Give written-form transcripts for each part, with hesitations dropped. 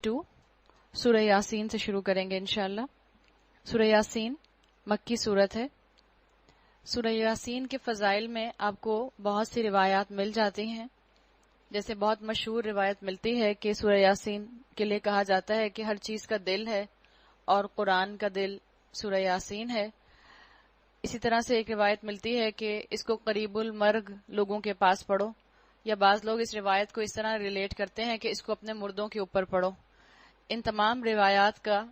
2 سورہ یاسین سے شروع کریں گے انشاءاللہ۔ سورہ یاسین مکی صورت ہے۔ سورہ یاسین کے فضائل میں آپ کو بہت سی روایات مل جاتی ہیں، جیسے بہت مشہور روایت ملتی ہے کہ سورہ یاسین کے لیے کہا جاتا ہے کہ ہر چیز کا دل ہے اور قرآن کا دل سورہ یاسین ہے۔ اسی طرح سے ایک روایت ملتی ہے کہ اس کو قریب المرگ لوگوں کے پاس پڑھو، یا بعض لوگ اس روایت کو اس طرح ریلیٹ کرتے ہیں کہ اس کو اپنے مردوں کے اوپر پڑھو۔ ان تمام روایات کا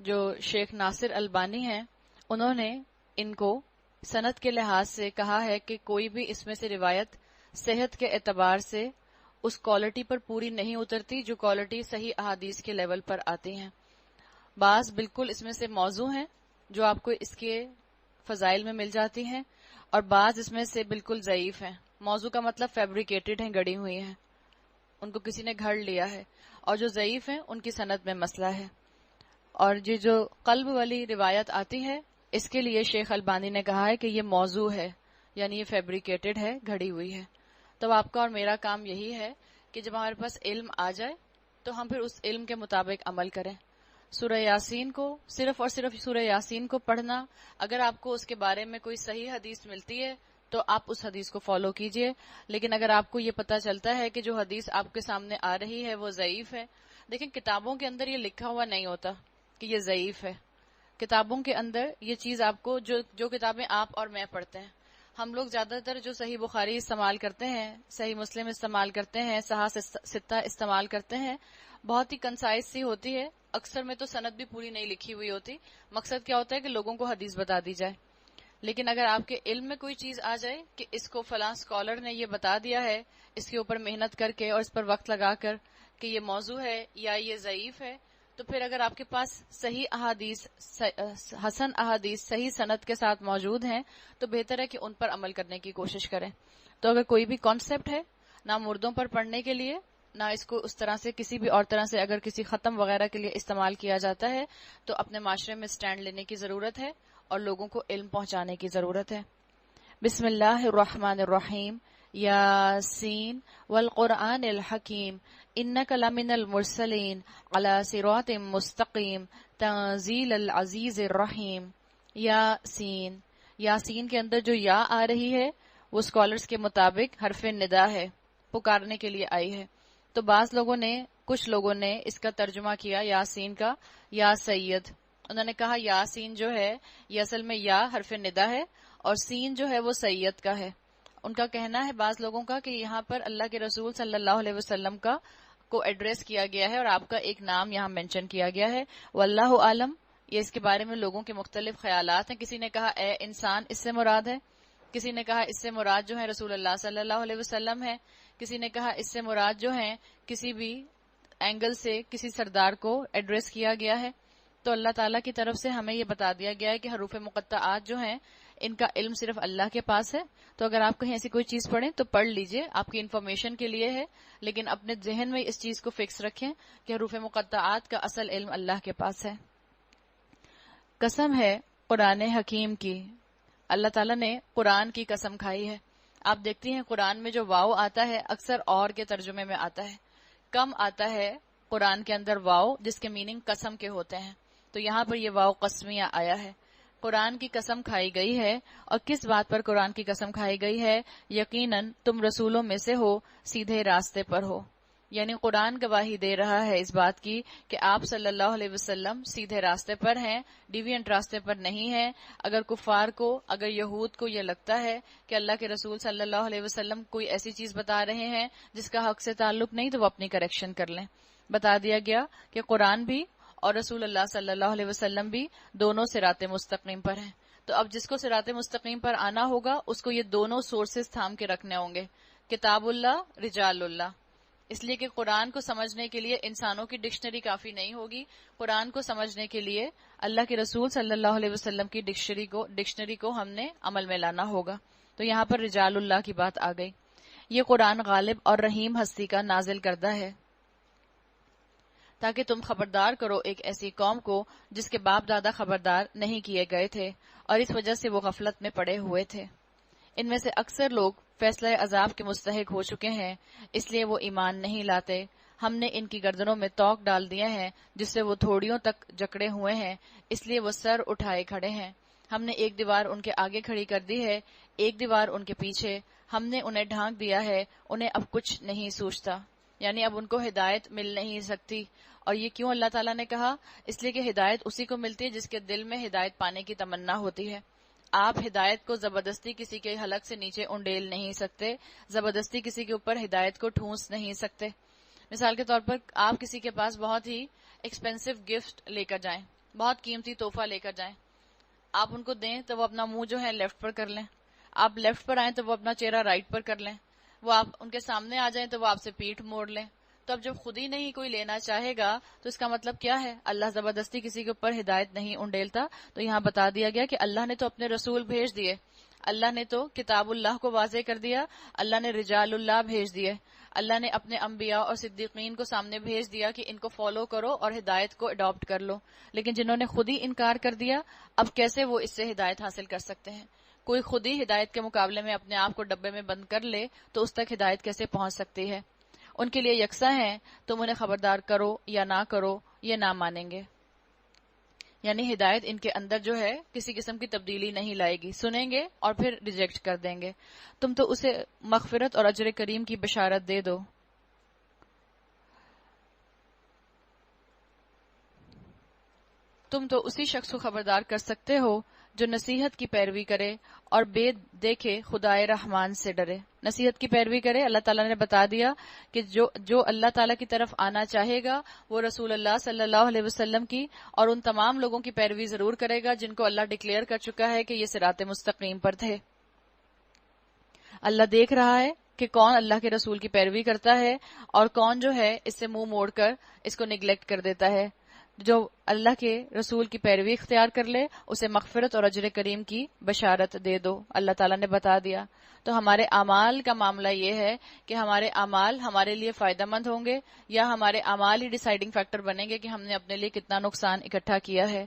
جو شیخ ناصر البانی ہیں انہوں نے ان کو سند کے لحاظ سے کہا ہے کہ کوئی بھی اس میں سے روایت صحت کے اعتبار سے اس کوالٹی پر پوری نہیں اترتی جو کوالٹی صحیح احادیث کے لیول پر آتی ہیں۔ بعض بالکل اس میں سے موضوع ہیں جو آپ کو اس کے فضائل میں مل جاتی ہیں، اور بعض اس میں سے بالکل ضعیف ہیں۔ موضوع کا مطلب فیبریکیٹڈ ہیں، گڑی ہوئی ہیں، ان کو کسی نے گھڑ لیا ہے، اور جو ضعیف ہیں ان کی سند میں مسئلہ ہے۔ اور یہ جو قلب والی روایت آتی ہے اس کے لیے شیخ البانی نے کہا ہے کہ یہ موضوع ہے، یعنی یہ فیبریکیٹڈ ہے، گھڑی ہوئی ہے۔ تو آپ کا اور میرا کام یہی ہے کہ جب ہمارے پاس علم آ جائے تو ہم پھر اس علم کے مطابق عمل کریں۔ سورہ یاسین کو صرف اور صرف سورہ یاسین کو پڑھنا، اگر آپ کو اس کے بارے میں کوئی صحیح حدیث ملتی ہے تو آپ اس حدیث کو فالو کیجئے، لیکن اگر آپ کو یہ پتہ چلتا ہے کہ جو حدیث آپ کے سامنے آ رہی ہے وہ ضعیف ہے، لیکن کتابوں کے اندر یہ لکھا ہوا نہیں ہوتا کہ یہ ضعیف ہے۔ کتابوں کے اندر یہ چیز آپ کو جو کتابیں آپ اور میں پڑھتے ہیں، ہم لوگ زیادہ تر جو صحیح بخاری استعمال کرتے ہیں، صحیح مسلم استعمال کرتے ہیں، صحاح ستہ استعمال کرتے ہیں، بہت ہی کنسائز سی ہوتی ہے، اکثر میں تو سند بھی پوری نہیں لکھی ہوئی ہوتی۔ مقصد کیا ہوتا ہے کہ لوگوں کو حدیث بتا دی جائے۔ لیکن اگر آپ کے علم میں کوئی چیز آ جائے کہ اس کو فلاں اسکالر نے یہ بتا دیا ہے، اس کے اوپر محنت کر کے اور اس پر وقت لگا کر کہ یہ موضوع ہے یا یہ ضعیف ہے، تو پھر اگر آپ کے پاس صحیح احادیث، حسن احادیث صحیح سند کے ساتھ موجود ہیں تو بہتر ہے کہ ان پر عمل کرنے کی کوشش کریں۔ تو اگر کوئی بھی کانسیپٹ ہے نہ مردوں پر پڑھنے کے لیے، نہ اس کو اس طرح سے کسی بھی اور طرح سے اگر کسی ختم وغیرہ کے لیے استعمال کیا جاتا ہے تو اپنے معاشرے میں سٹینڈ لینے کی ضرورت ہے اور لوگوں کو علم پہنچانے کی ضرورت ہے۔ بسم اللہ الرحمن الرحیم، یاسین والقرآن الحکیم انک لمن المرسلین علی صراط مستقیم تنزیل العزیز الرحیم۔ یاسین، یاسین کے اندر جو یا آ رہی ہے وہ اسکالرز کے مطابق حرف ندا ہے، پکارنے کے لیے آئی ہے۔ تو بعض لوگوں نے، کچھ لوگوں نے اس کا ترجمہ کیا یاسین کا یا سید۔ انہوں نے کہا یاسین جو ہے یہ اصل میں یا حرف ندا ہے اور سین جو ہے وہ سید کا ہے۔ ان کا کہنا ہے بعض لوگوں کا کہ یہاں پر اللہ کے رسول صلی اللہ علیہ وسلم کا کو ایڈریس کیا گیا ہے اور آپ کا ایک نام یہاں مینشن کیا گیا ہے۔ واللہ عالم، یہ اس کے بارے میں لوگوں کے مختلف خیالات ہیں۔ کسی نے کہا اے انسان اس سے مراد ہے، کسی نے کہا اس سے مراد جو ہے رسول اللہ صلی اللہ علیہ وسلم ہے، کسی نے کہا اس سے مراد جو ہیں کسی بھی اینگل سے کسی سردار کو ایڈریس کیا گیا ہے۔ تو اللہ تعالیٰ کی طرف سے ہمیں یہ بتا دیا گیا ہے کہ حروف مقطعات جو ہیں ان کا علم صرف اللہ کے پاس ہے۔ تو اگر آپ کہیں ایسی کوئی چیز پڑھیں تو پڑھ لیجئے، آپ کی انفارمیشن کے لیے ہے، لیکن اپنے ذہن میں اس چیز کو فکس رکھیں کہ حروف مقطعات کا اصل علم اللہ کے پاس ہے۔ قسم ہے قرآن حکیم کی، اللہ تعالیٰ نے قرآن کی قسم کھائی ہے۔ آپ دیکھتی ہیں قرآن میں جو واو آتا ہے اکثر اور کے ترجمے میں آتا ہے، کم آتا ہے قرآن کے اندر واو جس کے میننگ قسم کے ہوتے ہیں۔ تو یہاں پر یہ واو قسمیہ آیا ہے، قرآن کی قسم کھائی گئی ہے۔ اور کس بات پر قرآن کی قسم کھائی گئی ہے؟ یقیناً تم رسولوں میں سے ہو، سیدھے راستے پر ہو۔ یعنی قرآن گواہی دے رہا ہے اس بات کی کہ آپ صلی اللہ علیہ وسلم سیدھے راستے پر ہیں، ڈیوینٹ راستے پر نہیں ہیں۔ اگر کفار کو، اگر یہود کو یہ لگتا ہے کہ اللہ کے رسول صلی اللہ علیہ وسلم کوئی ایسی چیز بتا رہے ہیں جس کا حق سے تعلق نہیں تو وہ اپنی کریکشن کر لیں۔ بتا دیا گیا کہ قرآن بھی اور رسول اللہ صلی اللہ علیہ وسلم بھی دونوں صراط مستقیم پر ہیں۔ تو اب جس کو صراط مستقیم پر آنا ہوگا اس کو یہ دونوں سورسز تھام کے رکھنے ہوں گے، کتاب اللہ، رجال اللہ۔ اس لیے کہ قرآن کو سمجھنے کے لیے انسانوں کی ڈکشنری کافی نہیں ہوگی، قرآن کو سمجھنے کے لیے اللہ کے رسول صلی اللہ علیہ وسلم کی ڈکشنری کو ہم نے عمل میں لانا ہوگا۔ تو یہاں پر رجال اللہ کی بات آ گئی۔ یہ قرآن غالب اور رحیم ہستی کا نازل کردہ ہے تاکہ تم خبردار کرو ایک ایسی قوم کو جس کے باپ دادا خبردار نہیں کیے گئے تھے اور اس وجہ سے وہ غفلت میں پڑے ہوئے تھے۔ ان میں سے اکثر لوگ فیصلہ عذاب کے مستحق ہو چکے ہیں، اس لیے وہ ایمان نہیں لاتے۔ ہم نے ان کی گردنوں میں توق ڈال دیا ہے جس سے وہ تھوڑیوں تک جکڑے ہوئے ہیں، اس لیے وہ سر اٹھائے کھڑے ہیں۔ ہم نے ایک دیوار ان کے آگے کھڑی کر دی ہے، ایک دیوار ان کے پیچھے، ہم نے انہیں ڈھانک دیا ہے، انہیں اب کچھ نہیں سوچتا، یعنی اب ان کو ہدایت مل نہیں سکتی۔ اور یہ کیوں اللہ تعالیٰ نے کہا؟ اس لیے کہ ہدایت اسی کو ملتی ہے جس کے دل میں ہدایت پانے کی تمنا ہوتی ہے۔ آپ ہدایت کو زبردستی کسی کے حلق سے نیچے انڈیل نہیں سکتے، زبردستی کسی کے اوپر ہدایت کو ٹھونس نہیں سکتے۔ مثال کے طور پر آپ کسی کے پاس بہت ہی ایکسپینسو گفٹ لے کر جائیں، بہت قیمتی تحفہ لے کر جائیں، آپ ان کو دیں تو وہ اپنا منہ جو ہے لیفٹ پر کر لیں، آپ لیفٹ پر آئیں تو وہ اپنا چہرہ رائٹ پر کر لیں، وہ آپ ان کے سامنے آ جائیں تو وہ آپ سے پیٹھ موڑ لیں۔ تو اب جب خود ہی نہیں کوئی لینا چاہے گا تو اس کا مطلب کیا ہے؟ اللہ زبردستی کسی کے اوپر ہدایت نہیں انڈیلتا۔ تو یہاں بتا دیا گیا کہ اللہ نے تو اپنے رسول بھیج دیے، اللہ نے تو کتاب اللہ کو واضح کر دیا، اللہ نے رجال اللہ بھیج دیے، اللہ نے اپنے انبیاء اور صدیقین کو سامنے بھیج دیا کہ ان کو فالو کرو اور ہدایت کو اڈاپٹ کر لو۔ لیکن جنہوں نے خود ہی انکار کر دیا، اب کیسے وہ اس سے ہدایت حاصل کر سکتے ہیں؟ کوئی خود ہی ہدایت کے مقابلے میں اپنے آپ کو ڈبے میں بند کر لے تو اس تک ہدایت کیسے پہنچ سکتی ہے؟ ان کے لیے یکساں ہیں، تم انہیں خبردار کرو یا نہ کرو، یہ نہ مانیں گے۔ یعنی ہدایت ان کے اندر جو ہے کسی قسم کی تبدیلی نہیں لائے گی، سنیں گے اور پھر ریجیکٹ کر دیں گے۔ تم تو اسے مغفرت اور اجر کریم کی بشارت دے دو۔ تم تو اسی شخص کو خبردار کر سکتے ہو جو نصیحت کی پیروی کرے اور بے دیکھے خدائے رحمان سے ڈرے۔ نصیحت کی پیروی کرے، اللہ تعالیٰ نے بتا دیا کہ جو اللہ تعالیٰ کی طرف آنا چاہے گا وہ رسول اللہ صلی اللہ علیہ وسلم کی اور ان تمام لوگوں کی پیروی ضرور کرے گا جن کو اللہ ڈکلیئر کر چکا ہے کہ یہ صراط مستقیم پر تھے۔ اللہ دیکھ رہا ہے کہ کون اللہ کے رسول کی پیروی کرتا ہے اور کون جو ہے اس سے منہ موڑ کر اس کو نگلیکٹ کر دیتا ہے۔ جو اللہ کے رسول کی پیروی اختیار کر لے اسے مغفرت اور اجر کریم کی بشارت دے دو، اللہ تعالیٰ نے بتا دیا۔ تو ہمارے اعمال کا معاملہ یہ ہے کہ ہمارے اعمال ہمارے لیے فائدہ مند ہوں گے یا ہمارے اعمال ہی ڈیسائیڈنگ فیکٹر بنیں گے کہ ہم نے اپنے لیے کتنا نقصان اکٹھا کیا ہے۔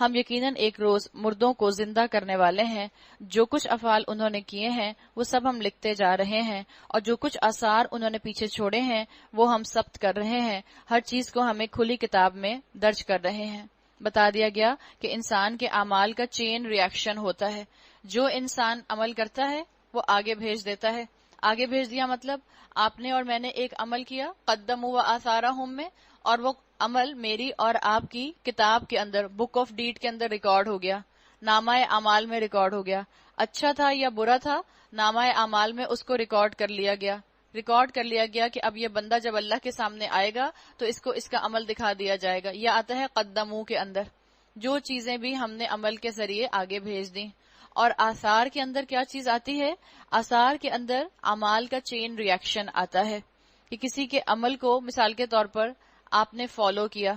ہم یقیناً ایک روز مردوں کو زندہ کرنے والے ہیں، جو کچھ افعال انہوں نے کیے ہیں وہ سب ہم لکھتے جا رہے ہیں، اور جو کچھ آثار انہوں نے پیچھے چھوڑے ہیں وہ ہم ثبت کر رہے ہیں، ہر چیز کو ہمیں کھلی کتاب میں درج کر رہے ہیں۔ بتا دیا گیا کہ انسان کے اعمال کا چین ری ایکشن ہوتا ہے، جو انسان عمل کرتا ہے وہ آگے بھیج دیتا ہے۔ آگے بھیج دیا مطلب آپ نے اور میں نے ایک عمل کیا، قدموا وآثارہم میں، اور وہ عمل میری اور آپ کی کتاب کے اندر، بک آف ڈیڈ کے اندر ریکارڈ ہو گیا، نامہ اعمال میں ریکارڈ ہو گیا۔ اچھا تھا یا برا تھا، نامہ اعمال میں اس کو ریکارڈ کر لیا گیا، ریکارڈ کر لیا گیا کہ اب یہ بندہ جب اللہ کے سامنے آئے گا تو اس کو اس کا عمل دکھا دیا جائے گا۔ یہ آتا ہے قدموا کے اندر، جو چیزیں بھی ہم نے عمل کے ذریعے آگے بھیج دیں۔ اور آثار کے اندر کیا چیز آتی ہے؟ آثار کے اندر اعمال کا چین ری ایکشن آتا ہے کہ کسی کے عمل کو مثال کے طور پر آپ نے فالو کیا،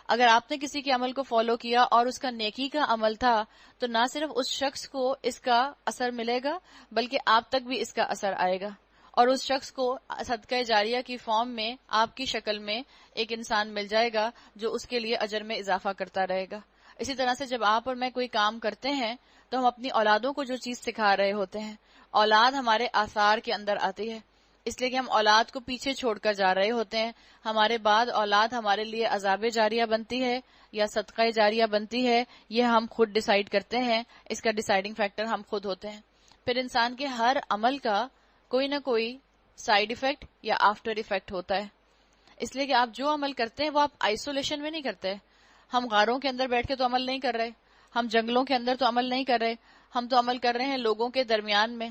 اگر آپ نے کسی کے عمل کو فالو کیا اور اس کا نیکی کا عمل تھا تو نہ صرف اس شخص کو اس کا اثر ملے گا بلکہ آپ تک بھی اس کا اثر آئے گا، اور اس شخص کو صدقہ جاریہ کی فارم میں آپ کی شکل میں ایک انسان مل جائے گا جو اس کے لیے اجر میں اضافہ کرتا رہے گا۔ اسی طرح سے جب آپ اور میں کوئی کام کرتے ہیں تو ہم اپنی اولادوں کو جو چیز سکھا رہے ہوتے ہیں، اولاد ہمارے آثار کے اندر آتی ہے، اس لیے کہ ہم اولاد کو پیچھے چھوڑ کر جا رہے ہوتے ہیں۔ ہمارے بعد اولاد ہمارے لیے عذاب جاریہ بنتی ہے یا صدقہ جاریہ بنتی ہے، یہ ہم خود ڈیسائیڈ کرتے ہیں، اس کا ڈیسائیڈنگ فیکٹر ہم خود ہوتے ہیں۔ پھر انسان کے ہر عمل کا کوئی نہ کوئی سائیڈ ایفیکٹ یا آفٹر ایفیکٹ ہوتا ہے، اس لیے کہ آپ جو عمل کرتے ہیں وہ آپ آئسولیشن میں نہیں کرتے۔ ہم غاروں کے اندر بیٹھ کے تو عمل نہیں کر رہے، ہم جنگلوں کے اندر تو عمل نہیں کر رہے، ہم تو عمل کر رہے ہیں لوگوں کے درمیان میں۔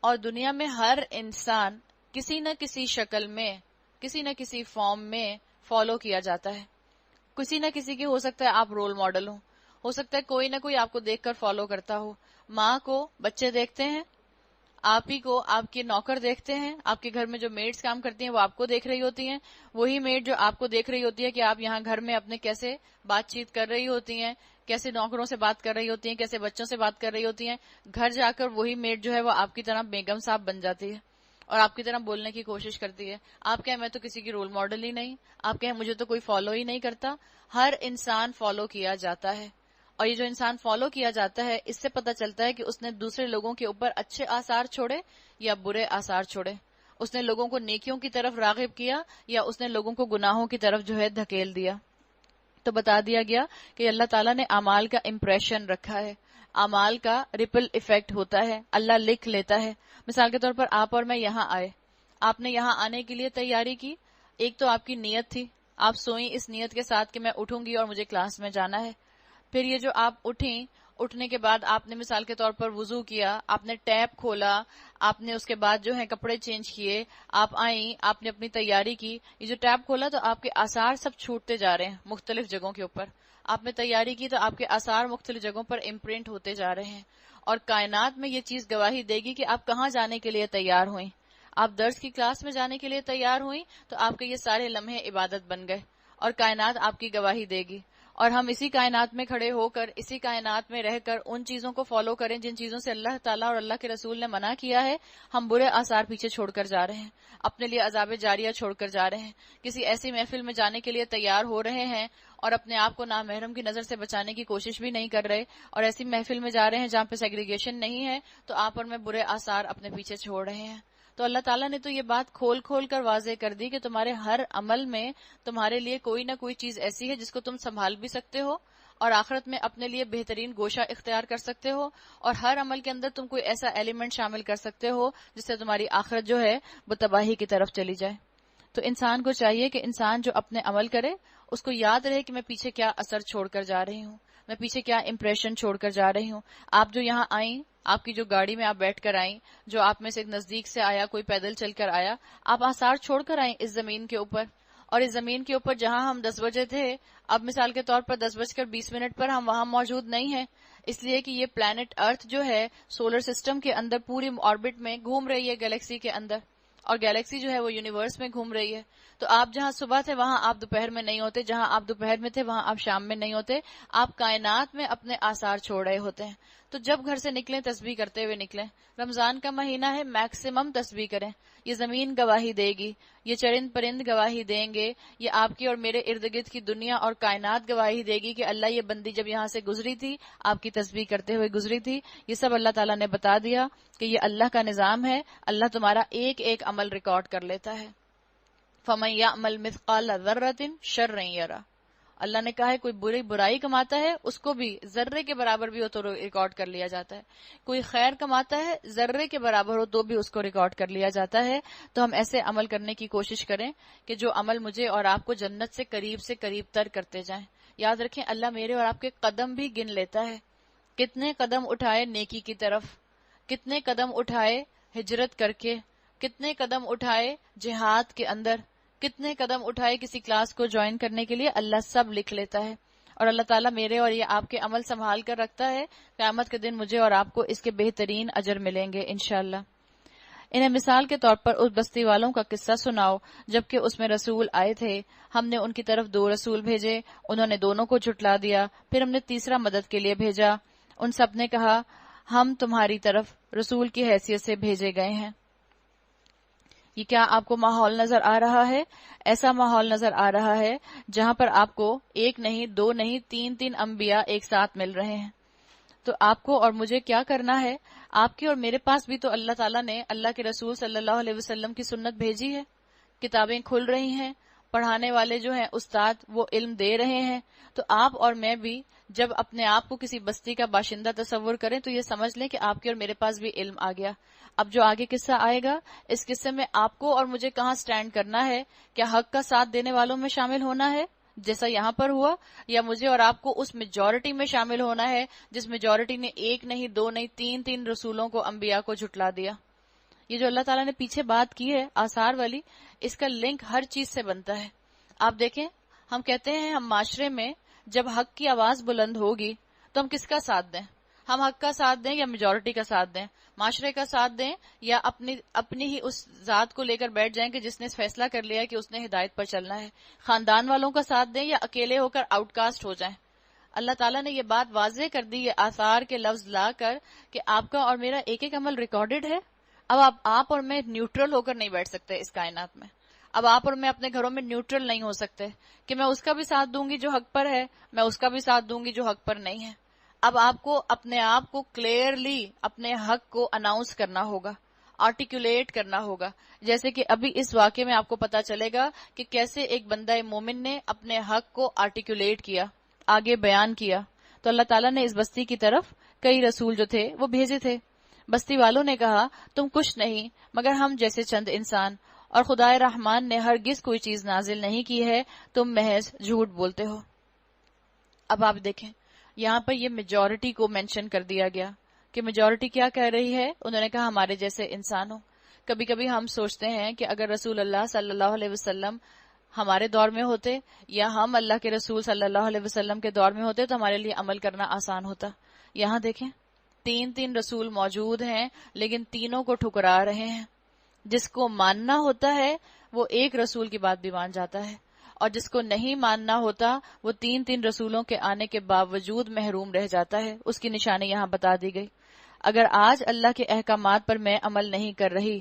اور دنیا میں ہر انسان کسی نہ کسی شکل میں، کسی نہ کسی فارم میں فالو کیا جاتا ہے، کسی نہ کسی کے ہو سکتا ہے آپ رول ماڈل ہو سکتا ہے کوئی نہ کوئی آپ کو دیکھ کر فالو کرتا ہو۔ ماں کو بچے دیکھتے ہیں، آپ ہی کو آپ کے نوکر دیکھتے ہیں، آپ کے گھر میں جو میڈز کام کرتی ہیں وہ آپ کو دیکھ رہی ہوتی ہیں، وہی میڈ جو آپ کو دیکھ رہی ہوتی ہے کہ آپ یہاں گھر میں اپنے کیسے بات چیت کر رہی ہوتی ہیں، کیسے نوکروں سے بات کر رہی ہوتی ہیں، کیسے بچوں سے بات کر رہی ہوتی ہیں، گھر جا کر وہی میڈ جو ہے وہ آپ کی طرح بیگم صاحب بن جاتی ہے اور آپ کی طرح بولنے کی کوشش کرتی ہے۔ آپ کہیں میں تو کسی کی رول ماڈل ہی نہیں، آپ کہیں مجھے تو کوئی فالو ہی نہیں کرتا۔ ہر انسان فالو کیا جاتا ہے، اور یہ جو انسان فالو کیا جاتا ہے اس سے پتہ چلتا ہے کہ اس نے دوسرے لوگوں کے اوپر اچھے آثار چھوڑے یا برے آثار چھوڑے۔ اس نے لوگوں کو نیکیوں کی طرف راغب کیا یا اس نے لوگوں کو گناہوں کی طرف جو ہے دھکیل دیا؟ تو بتا دیا گیا کہ اللہ تعالیٰ نے اعمال کا امپریشن رکھا ہے، اعمال کا ریپل ایفیکٹ ہوتا ہے، اللہ لکھ لیتا ہے. مثال کے طور پر آپ اور میں یہاں آئے، آپ نے یہاں آنے کے لیے تیاری کی، ایک تو آپ کی نیت تھی، آپ سوئیں اس نیت کے ساتھ کہ میں اٹھوں گی اور مجھے کلاس میں جانا ہے. پھر یہ جو آپ اٹھیں، اٹھنے کے بعد آپ نے مثال کے طور پر وضو کیا، آپ نے ٹیپ کھولا، آپ نے اس کے بعد جو ہے کپڑے چینج کیے، آپ آئیں، آپ نے اپنی تیاری کی. یہ جو ٹیپ کھولا تو آپ کے آثار سب چھوٹتے جا رہے ہیں مختلف جگہوں کے اوپر. آپ نے تیاری کی تو آپ کے آثار مختلف جگہوں پر امپرنٹ ہوتے جا رہے ہیں. اور کائنات میں یہ چیز گواہی دے گی کہ آپ کہاں جانے کے لیے تیار ہوئیں. آپ درس کی کلاس میں جانے کے لیے تیار ہوئیں تو آپ کے یہ سارے لمحے عبادت بن گئے اور کائنات آپ کی گواہی دے گی. اور ہم اسی کائنات میں کھڑے ہو کر، اسی کائنات میں رہ کر ان چیزوں کو فالو کریں جن چیزوں سے اللہ تعالیٰ اور اللہ کے رسول نے منع کیا ہے. ہم برے آثار پیچھے چھوڑ کر جا رہے ہیں، اپنے لیے عذاب جاریہ چھوڑ کر جا رہے ہیں، کسی ایسی محفل میں جانے کے لیے تیار ہو رہے ہیں اور اپنے آپ کو نامحرم کی نظر سے بچانے کی کوشش بھی نہیں کر رہے، اور ایسی محفل میں جا رہے ہیں جہاں پہ سیگریگیشن نہیں ہے، تو آپ اور میں برے آثار اپنے پیچھے چھوڑ رہے ہیں. تو اللہ تعالیٰ نے تو یہ بات کھول کھول کر واضح کر دی کہ تمہارے ہر عمل میں تمہارے لیے کوئی نہ کوئی چیز ایسی ہے جس کو تم سنبھال بھی سکتے ہو اور آخرت میں اپنے لیے بہترین گوشہ اختیار کر سکتے ہو، اور ہر عمل کے اندر تم کوئی ایسا ایلیمنٹ شامل کر سکتے ہو جس سے تمہاری آخرت جو ہے وہ تباہی کی طرف چلی جائے. تو انسان کو چاہیے کہ انسان جو اپنے عمل کرے اس کو یاد رہے کہ میں پیچھے کیا اثر چھوڑ کر جا رہی ہوں، میں پیچھے کیا امپریشن چھوڑ کر جا رہی ہوں. آپ جو یہاں آئیں، آپ کی جو گاڑی میں آپ بیٹھ کر آئیں، جو آپ میں سے ایک نزدیک سے آیا، کوئی پیدل چل کر آیا، آپ آثار چھوڑ کر آئیں اس زمین کے اوپر. اور اس زمین کے اوپر جہاں ہم 10 بجے تھے، اب مثال کے طور پر 10:20 پر ہم وہاں موجود نہیں ہیں، اس لیے کہ یہ پلانٹ ارتھ جو ہے سولر سسٹم کے اندر پوری آربٹ میں گھوم رہی ہے گیلیکسی کے اندر، اور گیلیکسی جو ہے وہ یونیورس میں گھوم رہی ہے. تو آپ جہاں صبح تھے وہاں آپ دوپہر میں نہیں ہوتے، جہاں آپ دوپہر میں تھے وہاں آپ شام میں نہیں ہوتے، آپ کائنات میں اپنے آثار چھوڑ رہے ہوتے ہیں. تو جب گھر سے نکلیں تسبیح کرتے ہوئے نکلیں. رمضان کا مہینہ ہے، میکسیمم تسبیح کریں. یہ زمین گواہی دے گی، یہ چرند پرند گواہی دیں گے، یہ آپ کی اور میرے ارد گرد کی دنیا اور کائنات گواہی دے گی کہ اللہ، یہ بندی جب یہاں سے گزری تھی آپ کی تسبیح کرتے ہوئے گزری تھی. یہ سب اللہ تعالیٰ نے بتا دیا کہ یہ اللہ کا نظام ہے. اللہ تمہارا ایک ایک عمل ریکارڈ کر لیتا ہے. فَمَن يَعْمَلْ مِثْقَالَ ذَرَّةٍ شَرًّا يَرَهُ. اللہ نے کہا ہے کوئی برائی کماتا ہے اس کو بھی ذرے کے برابر بھی ہو تو ریکارڈ کر لیا جاتا ہے، کوئی خیر کماتا ہے ذرے کے برابر ہو تو بھی اس کو ریکارڈ کر لیا جاتا ہے. تو ہم ایسے عمل کرنے کی کوشش کریں کہ جو عمل مجھے اور آپ کو جنت سے قریب تر کرتے جائیں. یاد رکھیں اللہ میرے اور آپ کے قدم بھی گن لیتا ہے. کتنے قدم اٹھائے نیکی کی طرف، کتنے قدم اٹھائے ہجرت کر کے، کتنے قدم اٹھائے جہاد کے اندر، کتنے قدم اٹھائے کسی کلاس کو جوائن کرنے کے لیے، اللہ سب لکھ لیتا ہے. اور اللہ تعالیٰ میرے اور یہ آپ کے عمل سنبھال کر رکھتا ہے. قیامت کے دن مجھے اور آپ کو اس کے بہترین اجر ملیں گے انشاءاللہ. انہیں مثال کے طور پر اس بستی والوں کا قصہ سناؤ جبکہ اس میں رسول آئے تھے. ہم نے ان کی طرف 2 رسول بھیجے، انہوں نے دونوں کو جھٹلا دیا. پھر ہم نے تیسرا مدد کے لیے بھیجا. ان سب نے کہا ہم تمہاری طرف رسول کی حیثیت سے بھیجے گئے ہیں. یہ کیا آپ کو ماحول نظر آ رہا ہے؟ ایسا ماحول نظر آ رہا ہے جہاں پر آپ کو 1 نہیں 2 نہیں 3 انبیاء ایک ساتھ مل رہے ہیں. تو آپ کو اور مجھے کیا کرنا ہے؟ آپ کے اور میرے پاس بھی تو اللہ تعالیٰ نے اللہ کے رسول صلی اللہ علیہ وسلم کی سنت بھیجی ہے. کتابیں کھل رہی ہیں، پڑھانے والے جو ہیں استاد وہ علم دے رہے ہیں. تو آپ اور میں بھی جب اپنے آپ کو کسی بستی کا باشندہ تصور کریں تو یہ سمجھ لیں کہ آپ کے اور میرے پاس بھی علم آ گیا. اب جو آگے قصہ آئے گا اس قصے میں آپ کو اور مجھے کہاں سٹینڈ کرنا ہے؟ کیا حق کا ساتھ دینے والوں میں شامل ہونا ہے جیسا یہاں پر ہوا، یا مجھے اور آپ کو اس میجورٹی میں شامل ہونا ہے جس میجورٹی نے 1 نہیں 2 نہیں 3 رسولوں کو انبیاء کو جھٹلا دیا؟ یہ جو اللہ تعالیٰ نے پیچھے بات کی ہے آثار والی، اس کا لنک ہر چیز سے بنتا ہے. آپ دیکھیں، ہم کہتے ہیں ہم معاشرے میں جب حق کی آواز بلند ہوگی تو ہم کس کا ساتھ دیں؟ ہم حق کا ساتھ دیں یا میجورٹی کا ساتھ دیں؟ معاشرے کا ساتھ دیں یا اپنی ہی اس ذات کو لے کر بیٹھ جائیں کہ جس نے فیصلہ کر لیا کہ اس نے ہدایت پر چلنا ہے؟ خاندان والوں کا ساتھ دیں یا اکیلے ہو کر آؤٹ کاسٹ ہو جائیں؟ اللہ تعالیٰ نے یہ بات واضح کر دی، یہ آثار کے لفظ لا کر کہ آپ کا اور میرا ایک ایک عمل ریکارڈڈ ہے. اب آپ اور میں نیوٹرل ہو کر نہیں بیٹھ سکتے اس کائنات میں. اب آپ اور میں اپنے گھروں میں نیوٹرل نہیں ہو سکتے کہ میں اس کا بھی ساتھ دوں گی جو حق پر ہے، میں اس کا بھی ساتھ دوں گی جو حق پر نہیں ہے. اب آپ کو اپنے آپ کو کلیئرلی اپنے حق کو اناؤنس کرنا ہوگا. آرٹیکولیٹ کرنا ہوگا. جیسے کہ ابھی اس واقعے میں آپ کو پتا چلے گا کہ کیسے ایک بندہ مومن نے اپنے حق کو آرٹیکولیٹ کیا، آگے بیان کیا. تو اللہ تعالیٰ نے اس بستی کی طرف کئی رسول جو تھے وہ بھیجے تھے. بستی والوں نے کہا تم کچھ نہیں مگر ہم جیسے چند انسان، اور خدائے رحمان نے ہرگز کوئی چیز نازل نہیں کی ہے، تم محض جھوٹ بولتے ہو. اب آپ دیکھیں یہاں پر یہ میجورٹی کو مینشن کر دیا گیا کہ میجورٹی کیا کہہ رہی ہے. انہوں نے کہا ہمارے جیسے انسان ہو. کبھی کبھی ہم سوچتے ہیں کہ اگر رسول اللہ صلی اللہ علیہ وسلم ہمارے دور میں ہوتے یا ہم اللہ کے رسول صلی اللہ علیہ وسلم کے دور میں ہوتے تو ہمارے لیے عمل کرنا آسان ہوتا. یہاں دیکھیں تین رسول موجود ہیں لیکن تینوں کو ٹھکرا رہے ہیں. جس کو ماننا ہوتا ہے وہ ایک رسول کی بات بھی مان جاتا ہے، اور جس کو نہیں ماننا ہوتا وہ تین رسولوں کے آنے کے باوجود محروم رہ جاتا ہے. اس کی نشانی یہاں بتا دی گئی. اگر آج اللہ کے احکامات پر میں عمل نہیں کر رہی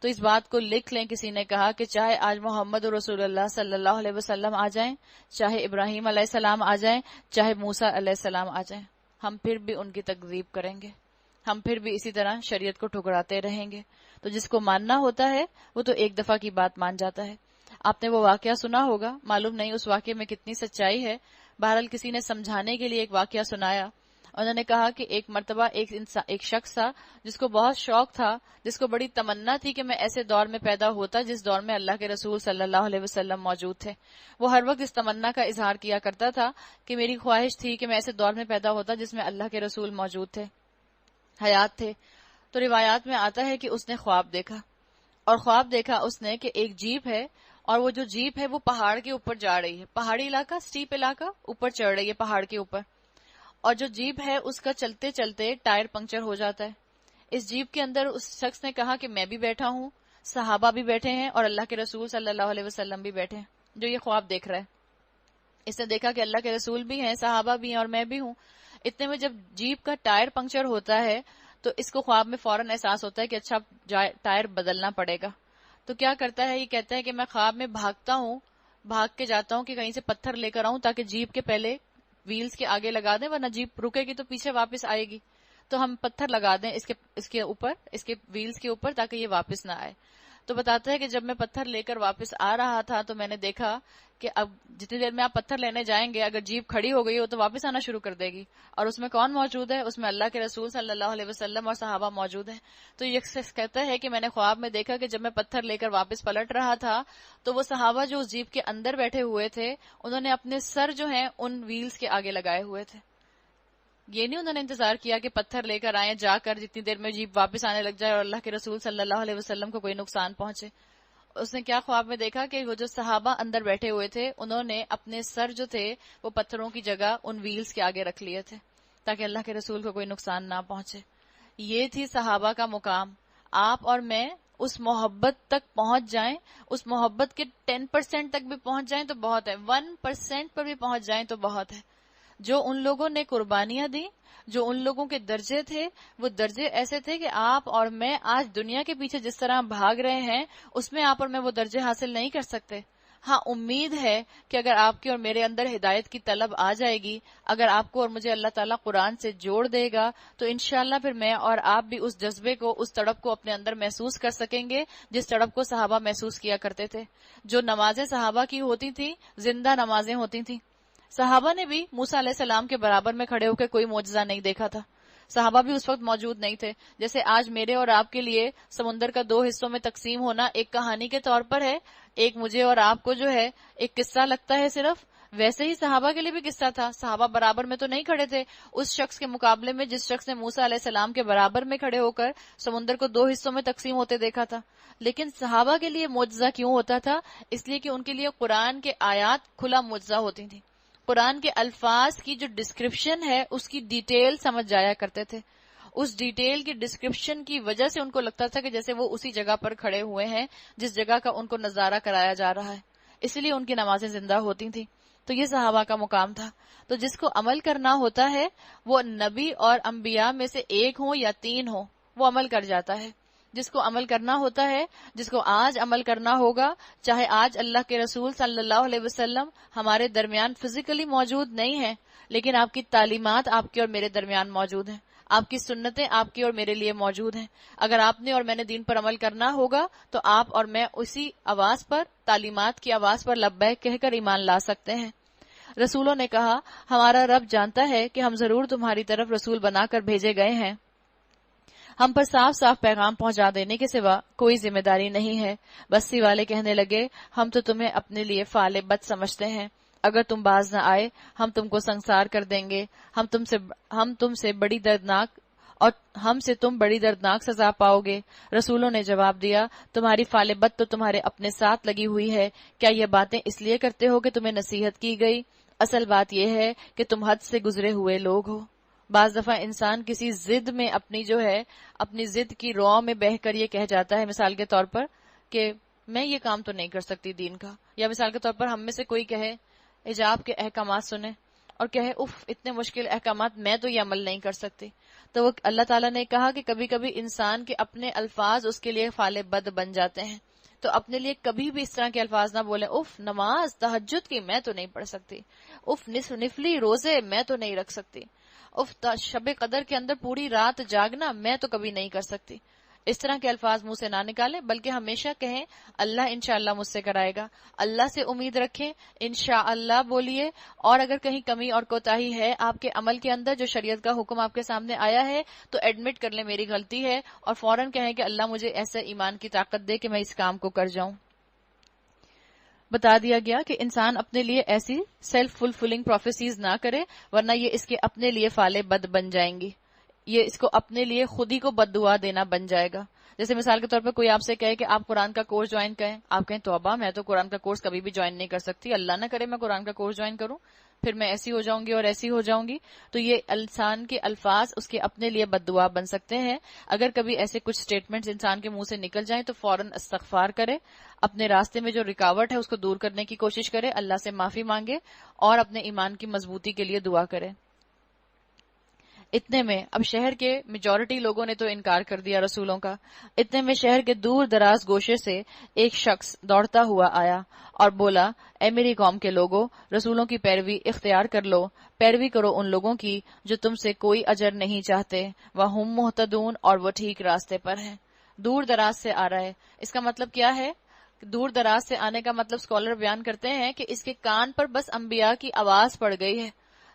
تو اس بات کو لکھ لیں. کسی نے کہا کہ چاہے آج محمد رسول اللہ صلی اللہ علیہ وسلم آ جائیں، چاہے ابراہیم علیہ السلام آ جائیں، چاہے موسیٰ علیہ السلام آ جائیں، ہم پھر بھی ان کی تکذیب کریں گے، ہم پھر بھی اسی طرح شریعت کو ٹھکراتے رہیں گے. تو جس کو ماننا ہوتا ہے وہ تو ایک دفعہ کی بات مان جاتا ہے. آپ نے وہ واقعہ سنا ہوگا، معلوم نہیں اس واقعے میں کتنی سچائی ہے. بہرحال کسی نے سمجھانے کے لیے ایک واقعہ سنایا. انہوں نے کہا کہ ایک مرتبہ ایک شخص تھا جس کو بہت شوق تھا، جس کو بڑی تمنا تھی کہ میں ایسے دور میں پیدا ہوتا جس دور میں اللہ کے رسول صلی اللہ علیہ وسلم موجود تھے. وہ ہر وقت اس تمنا کا اظہار کیا کرتا تھا کہ میری خواہش تھی کہ میں ایسے دور میں پیدا ہوتا جس میں اللہ کے رسول موجود تھے، حیات تھے. تو روایات میں آتا ہے کہ اس نے خواب دیکھا، اور خواب دیکھا اس نے کہ ایک جیپ ہے، اور وہ جو جیپ ہے وہ پہاڑ کے اوپر جا رہی ہے. پہاڑی علاقہ، سٹیپ علاقہ، اوپر چڑھ رہی ہے پہاڑ کے اوپر. اور جو جیپ ہے اس کا چلتے چلتے ٹائر پنکچر ہو جاتا ہے. اس جیپ کے اندر اس شخص نے کہا کہ میں بھی بیٹھا ہوں، صحابہ بھی بیٹھے ہیں، اور اللہ کے رسول صلی اللہ علیہ وسلم بھی بیٹھے ہیں جو یہ خواب دیکھ رہا ہے. اس نے دیکھا کہ اللہ کے رسول بھی ہیں، صحابہ بھی ہیں، اور میں بھی ہوں. اتنے میں جب جیپ کا ٹائر پنکچر ہوتا ہے تو اس کو خواب میں فوراً احساس ہوتا ہے کہ اچھا ٹائر بدلنا پڑے گا. تو کیا کرتا ہے، یہ کہتا ہے کہ میں خواب میں بھاگتا ہوں، بھاگ کے جاتا ہوں کہ کہیں سے پتھر لے کر آؤں تاکہ جیپ کے پہلے ویلز کے آگے لگا دیں، ورنہ جیپ رکے گی تو پیچھے واپس آئے گی. تو ہم پتھر لگا دیں اس کے اوپر، اس کے ویلز کے اوپر، تاکہ یہ واپس نہ آئے. تو بتاتا ہے کہ جب میں پتھر لے کر واپس آ رہا تھا تو میں نے دیکھا کہ اب جتنی دیر میں آپ پتھر لینے جائیں گے اگر جیپ کھڑی ہو گئی ہو تو واپس آنا شروع کر دے گی. اور اس میں کون موجود ہے؟ اس میں اللہ کے رسول صلی اللہ علیہ وسلم اور صحابہ موجود ہیں. تو یہ شخص کہتا ہے کہ میں نے خواب میں دیکھا کہ جب میں پتھر لے کر واپس پلٹ رہا تھا تو وہ صحابہ جو اس جیپ کے اندر بیٹھے ہوئے تھے انہوں نے اپنے سر جو ہیں ان ویلز کے آگے لگائے ہوئے تھے. یہ نہیں انہوں نے انتظار کیا کہ پتھر لے کر آئیں جا کر جتنی دیر میں جیپ واپس آنے لگ جائے اور اللہ کے رسول صلی اللہ علیہ وسلم کو کوئی نقصان پہنچے. اس نے کیا خواب میں دیکھا کہ وہ جو صحابہ اندر بیٹھے ہوئے تھے انہوں نے اپنے سر جو تھے وہ پتھروں کی جگہ ان ویلز کے آگے رکھ لیے تھے تاکہ اللہ کے رسول کو کوئی نقصان نہ پہنچے. یہ تھی صحابہ کا مقام. آپ اور میں اس محبت تک پہنچ جائیں، اس محبت کے 10% تک بھی پہنچ جائیں تو بہت ہے، 1% پر بھی پہنچ جائیں تو بہت ہے. جو ان لوگوں نے قربانیاں دی، جو ان لوگوں کے درجے تھے، وہ درجے ایسے تھے کہ آپ اور میں آج دنیا کے پیچھے جس طرح بھاگ رہے ہیں اس میں آپ اور میں وہ درجے حاصل نہیں کر سکتے. ہاں امید ہے کہ اگر آپ کی اور میرے اندر ہدایت کی طلب آ جائے گی، اگر آپ کو اور مجھے اللہ تعالیٰ قرآن سے جوڑ دے گا تو انشاءاللہ پھر میں اور آپ بھی اس جذبے کو، اس تڑپ کو اپنے اندر محسوس کر سکیں گے جس تڑپ کو صحابہ محسوس کیا کرتے تھے. جو نمازیں صحابہ کی ہوتی تھیں زندہ نمازیں ہوتی تھیں. صحابہ نے بھی موسیٰ علیہ السلام کے برابر میں کھڑے ہو کے کوئی معجزہ نہیں دیکھا تھا. صحابہ بھی اس وقت موجود نہیں تھے. جیسے آج میرے اور آپ کے لیے سمندر کا 2 حصوں میں تقسیم ہونا ایک کہانی کے طور پر ہے، ایک مجھے اور آپ کو جو ہے ایک قصہ لگتا ہے صرف، ویسے ہی صحابہ کے لیے بھی قصہ تھا. صحابہ برابر میں تو نہیں کھڑے تھے اس شخص کے مقابلے میں جس شخص نے موسیٰ علیہ السلام کے برابر میں کھڑے ہو کر سمندر کو 2 حصوں میں تقسیم ہوتے دیکھا تھا. لیکن صحابہ کے لیے معجزہ کیوں ہوتا تھا؟ اس لیے کہ ان کے لیے قرآن کے آیات کھلا معجزہ ہوتی تھی. قرآن کے الفاظ کی جو ڈسکرپشن ہے اس کی ڈیٹیل سمجھ جایا کرتے تھے. اس ڈیٹیل کی ڈسکرپشن کی وجہ سے ان کو لگتا تھا کہ جیسے وہ اسی جگہ پر کھڑے ہوئے ہیں جس جگہ کا ان کو نظارہ کرایا جا رہا ہے. اس لیے ان کی نمازیں زندہ ہوتی تھیں. تو یہ صحابہ کا مقام تھا. تو جس کو عمل کرنا ہوتا ہے وہ نبی اور انبیاء میں سے 1 ہو یا 3 ہو وہ عمل کر جاتا ہے. جس کو عمل کرنا ہوتا ہے، جس کو آج عمل کرنا ہوگا، چاہے آج اللہ کے رسول صلی اللہ علیہ وسلم ہمارے درمیان فزیکلی موجود نہیں ہیں لیکن آپ کی تعلیمات آپ کے اور میرے درمیان موجود ہیں. آپ کی سنتیں آپ کی اور میرے لیے موجود ہیں. اگر آپ نے اور میں نے دین پر عمل کرنا ہوگا تو آپ اور میں اسی آواز پر، تعلیمات کی آواز پر لبیک کہہ کر ایمان لا سکتے ہیں. رسولوں نے کہا ہمارا رب جانتا ہے کہ ہم ضرور تمہاری طرف رسول بنا کر بھیجے گئے ہیں. ہم پر صاف صاف پیغام پہنچا دینے کے سوا کوئی ذمہ داری نہیں ہے. بستی والے کہنے لگے ہم تو تمہیں اپنے لیے فعال بد سمجھتے ہیں. اگر تم باز نہ آئے ہم تم کو سنسار کر دیں گے. ہم تم سے بڑی دردناک اور ہم سے تم بڑی دردناک سزا پاؤ گے. رسولوں نے جواب دیا تمہاری فعال بد تو تمہارے اپنے ساتھ لگی ہوئی ہے. کیا یہ باتیں اس لیے کرتے ہو کہ تمہیں نصیحت کی گئی؟ اصل بات یہ ہے کہ تم حد سے گزرے ہوئے لوگ ہو. بعض دفعہ انسان کسی ضد میں اپنی ضد کی رو میں بہہ کر یہ کہہ جاتا ہے، مثال کے طور پر کہ میں یہ کام تو نہیں کر سکتی دین کا. یا مثال کے طور پر ہم میں سے کوئی کہے حجاب کے احکامات سنے اور کہے اف اتنے مشکل احکامات، میں تو یہ عمل نہیں کر سکتی. تو وہ اللہ تعالیٰ نے کہا کہ کبھی کبھی انسان کے اپنے الفاظ اس کے لیے فعال بد بن جاتے ہیں. تو اپنے لیے کبھی بھی اس طرح کے الفاظ نہ بولیں، اف نماز تہجد کی میں تو نہیں پڑھ سکتی، اف نفلی روزے میں تو نہیں رکھ سکتی، اف شب قدر کے اندر پوری رات جاگنا میں تو کبھی نہیں کر سکتی. اس طرح کے الفاظ منہ سے نہ نکالیں، بلکہ ہمیشہ کہیں اللہ انشاءاللہ مجھ سے کرائے گا. اللہ سے امید رکھیں، انشاءاللہ بولیے. اور اگر کہیں کمی اور کوتاہی ہے آپ کے عمل کے اندر، جو شریعت کا حکم آپ کے سامنے آیا ہے، تو ایڈمٹ کر لیں میری غلطی ہے اور فوراً کہیں کہ اللہ مجھے ایسے ایمان کی طاقت دے کہ میں اس کام کو کر جاؤں. بتا دیا گیا کہ انسان اپنے لیے ایسی سیلف فلفلنگ پروفیسیز نہ کرے، ورنہ یہ اس کے اپنے لیے فعال بد بن جائیں گی. یہ اس کو اپنے لیے خود ہی کو بد دعا دینا بن جائے گا. جیسے مثال کے طور پر کوئی آپ سے کہے کہ آپ قرآن کا کورس جوائن کریں، آپ کہیں توبہ میں تو قرآن کا کورس کبھی بھی جوائن نہیں کر سکتی، اللہ نہ کرے میں قرآن کا کورس جوائن کروں، پھر میں ایسی ہو جاؤں گی اور ایسی ہو جاؤں گی. تو یہ انسان کے الفاظ اس کے اپنے لیے بد دعا بن سکتے ہیں. اگر کبھی ایسے کچھ سٹیٹمنٹس انسان کے منہ سے نکل جائیں تو فوراً استغفار کرے، اپنے راستے میں جو رکاوٹ ہے اس کو دور کرنے کی کوشش کرے، اللہ سے معافی مانگے اور اپنے ایمان کی مضبوطی کے لیے دعا کرے. اتنے میں اب شہر کے میجورٹی لوگوں نے تو انکار کر دیا رسولوں کا. اتنے میں شہر کے دور دراز گوشے سے ایک شخص دوڑتا ہوا آیا اور بولا اے میری قوم کے لوگوں، رسولوں کی پیروی اختیار کر لو، پیروی کرو ان لوگوں کی جو تم سے کوئی اجر نہیں چاہتے، وَهُمْ مُهْتَدُونَ، اور وہ ٹھیک راستے پر ہیں. دور دراز سے آ رہا ہے، اس کا مطلب کیا ہے؟ دور دراز سے آنے کا مطلب اسکالر بیان کرتے ہیں کہ اس کے کان پر بس انبیاء کی آواز پڑ گئی ہے،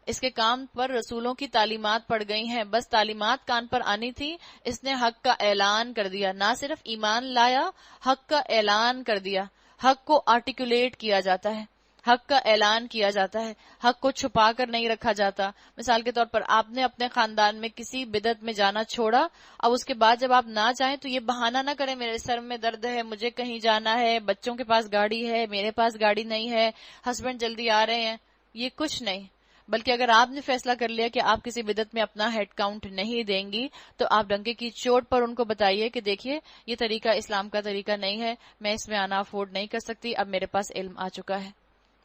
اس کے کان پر رسولوں کی تعلیمات پڑ گئی ہیں، بس تعلیمات کان پر آنی تھی. اس نے حق کا اعلان کر دیا، نہ صرف ایمان لایا، حق کا اعلان کر دیا. حق کو آرٹیکولیٹ کیا جاتا ہے، حق کا اعلان کیا جاتا ہے، حق کو چھپا کر نہیں رکھا جاتا. مثال کے طور پر آپ نے اپنے خاندان میں کسی بدعت میں جانا چھوڑا، اب اس کے بعد جب آپ نہ جائیں تو یہ بہانہ نہ کریں میرے سر میں درد ہے، مجھے کہیں جانا ہے، بچوں کے پاس گاڑی ہے، میرے پاس گاڑی نہیں ہے، ہسبینڈ جلدی آ رہے ہیں. یہ کچھ نہیں، بلکہ اگر آپ نے فیصلہ کر لیا کہ آپ کسی بدعت میں اپنا ہیڈ کاؤنٹ نہیں دیں گی تو آپ ڈنکے کی چوٹ پر ان کو بتائیے کہ دیکھیے یہ طریقہ اسلام کا طریقہ نہیں ہے، میں اس میں آنا افورڈ نہیں کر سکتی، اب میرے پاس علم آ چکا ہے.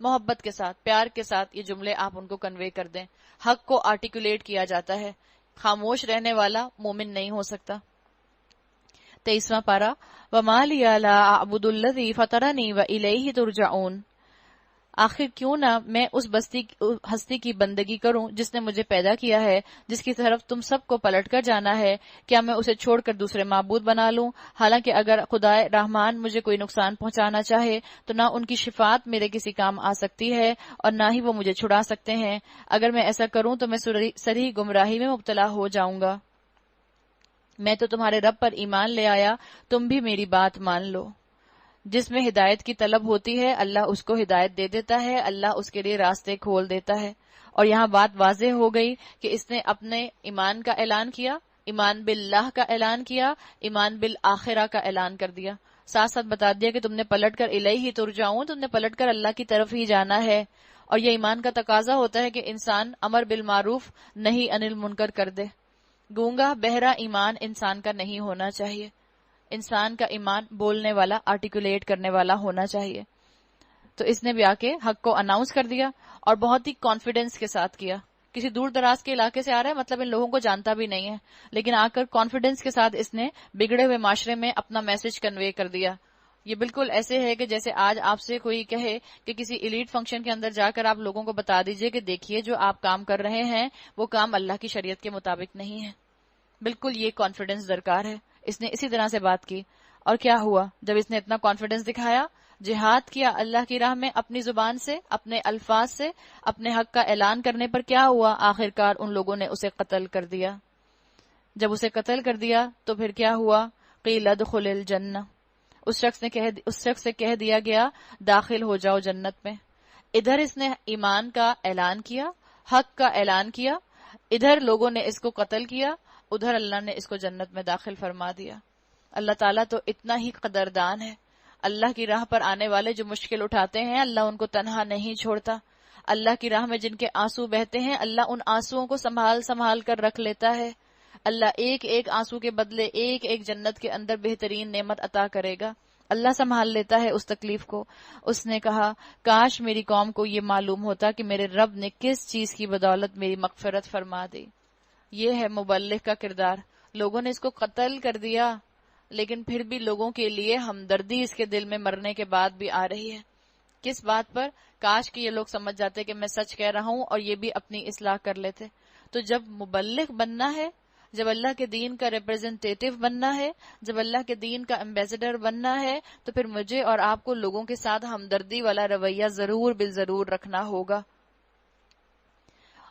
محبت کے ساتھ، پیار کے ساتھ یہ جملے آپ ان کو کنوے کر دیں. حق کو آرٹیکولیٹ کیا جاتا ہے، خاموش رہنے والا مومن نہیں ہو سکتا. 23واں پارہ وَمَا لِيَ لَا أَعْبُدُ الَّذِي فَطَرَنِي وَإِلَيْهِ تُرْجَعُونَ. آخر کیوں نہ میں اس ہستی کی بندگی کروں جس نے مجھے پیدا کیا ہے، جس کی طرف تم سب کو پلٹ کر جانا ہے. کیا میں اسے چھوڑ کر دوسرے معبود بنا لوں؟ حالانکہ اگر خدا رحمان مجھے کوئی نقصان پہنچانا چاہے تو نہ ان کی شفاعت میرے کسی کام آ سکتی ہے اور نہ ہی وہ مجھے چھڑا سکتے ہیں. اگر میں ایسا کروں تو میں صریح گمراہی میں مبتلا ہو جاؤں گا. میں تو تمہارے رب پر ایمان لے آیا، تم بھی میری بات مان لو. جس میں ہدایت کی طلب ہوتی ہے اللہ اس کو ہدایت دے دیتا ہے، اللہ اس کے لیے راستے کھول دیتا ہے. اور یہاں بات واضح ہو گئی کہ اس نے اپنے ایمان کا اعلان کیا، ایمان باللہ کا اعلان کیا، ایمان بالآخرہ کا اعلان کر دیا. ساتھ ساتھ بتا دیا کہ تم نے پلٹ کر الیہ ترجعون، تم نے پلٹ کر اللہ کی طرف ہی جانا ہے. اور یہ ایمان کا تقاضا ہوتا ہے کہ انسان امر بالمعروف نہی عن المنکر کر دے. گونگا بہرا ایمان انسان کا نہیں ہونا چاہیے. انسان کا ایمان بولنے والا، آرٹیکولیٹ کرنے والا ہونا چاہیے. تو اس نے بھی آ کے حق کو اناؤنس کر دیا اور بہت ہی کانفیڈنس کے ساتھ کیا. کسی دور دراز کے علاقے سے آ رہا ہے، مطلب ان لوگوں کو جانتا بھی نہیں ہے، لیکن آ کر کانفیڈنس کے ساتھ اس نے بگڑے ہوئے معاشرے میں اپنا میسج کنوے کر دیا. یہ بالکل ایسے ہے کہ جیسے آج آپ سے کوئی کہے کہ کسی ایلیٹ فنکشن کے اندر جا کر آپ لوگوں کو بتا دیجئے کہ دیکھیے جو آپ کام کر رہے ہیں وہ کام اللہ کی شریعت کے مطابق نہیں ہے. بالکل یہ کانفیڈنس درکار ہے. اس نے اسی طرح سے بات کی. اور کیا ہوا جب اس نے اتنا کانفیڈنس دکھایا؟ جہاد کیا اللہ کی راہ میں اپنی زبان سے، اپنے الفاظ سے، اپنے حق کا اعلان کرنے پر کیا ہوا؟ آخرکار ان لوگوں نے اسے قتل کر دیا. جب اسے قتل کر دیا تو پھر کیا ہوا؟ قیل ادخل الجنہ، اس شخص سے کہہ دیا گیا داخل ہو جاؤ جنت میں. ادھر اس نے ایمان کا اعلان کیا، حق کا اعلان کیا، ادھر لوگوں نے اس کو قتل کیا، ادھر اللہ نے اس کو جنت میں داخل فرما دیا. اللہ تعالیٰ تو اتنا ہی قدردان ہے. اللہ کی راہ پر آنے والے جو مشکل اٹھاتے ہیں اللہ ان کو تنہا نہیں چھوڑتا. اللہ کی راہ میں جن کے آنسو بہتے ہیں اللہ ان آنسوؤں کو سنبھال سنبھال کر رکھ لیتا ہے. اللہ ایک ایک آنسو کے بدلے ایک ایک جنت کے اندر بہترین نعمت عطا کرے گا. اللہ سنبھال لیتا ہے اس تکلیف کو. اس نے کہا کاش میری قوم کو یہ معلوم ہوتا کہ میرے رب نے کس چیز کی بدولت میری مغفرت فرما دی. یہ ہے مبلغ کا کردار. لوگوں نے اس کو قتل کر دیا لیکن پھر بھی لوگوں کے لیے ہمدردی اس کے دل میں مرنے کے بعد بھی آ رہی ہے. کس بات پر؟ کاش کہ یہ لوگ سمجھ جاتے کہ میں سچ کہہ رہا ہوں اور یہ بھی اپنی اصلاح کر لیتے. تو جب مبلغ بننا ہے، جب اللہ کے دین کا ریپرزنٹیٹیو بننا ہے، جب اللہ کے دین کا ایمبیسڈر بننا ہے تو پھر مجھے اور آپ کو لوگوں کے ساتھ ہمدردی والا رویہ ضرور بالضرور رکھنا ہوگا.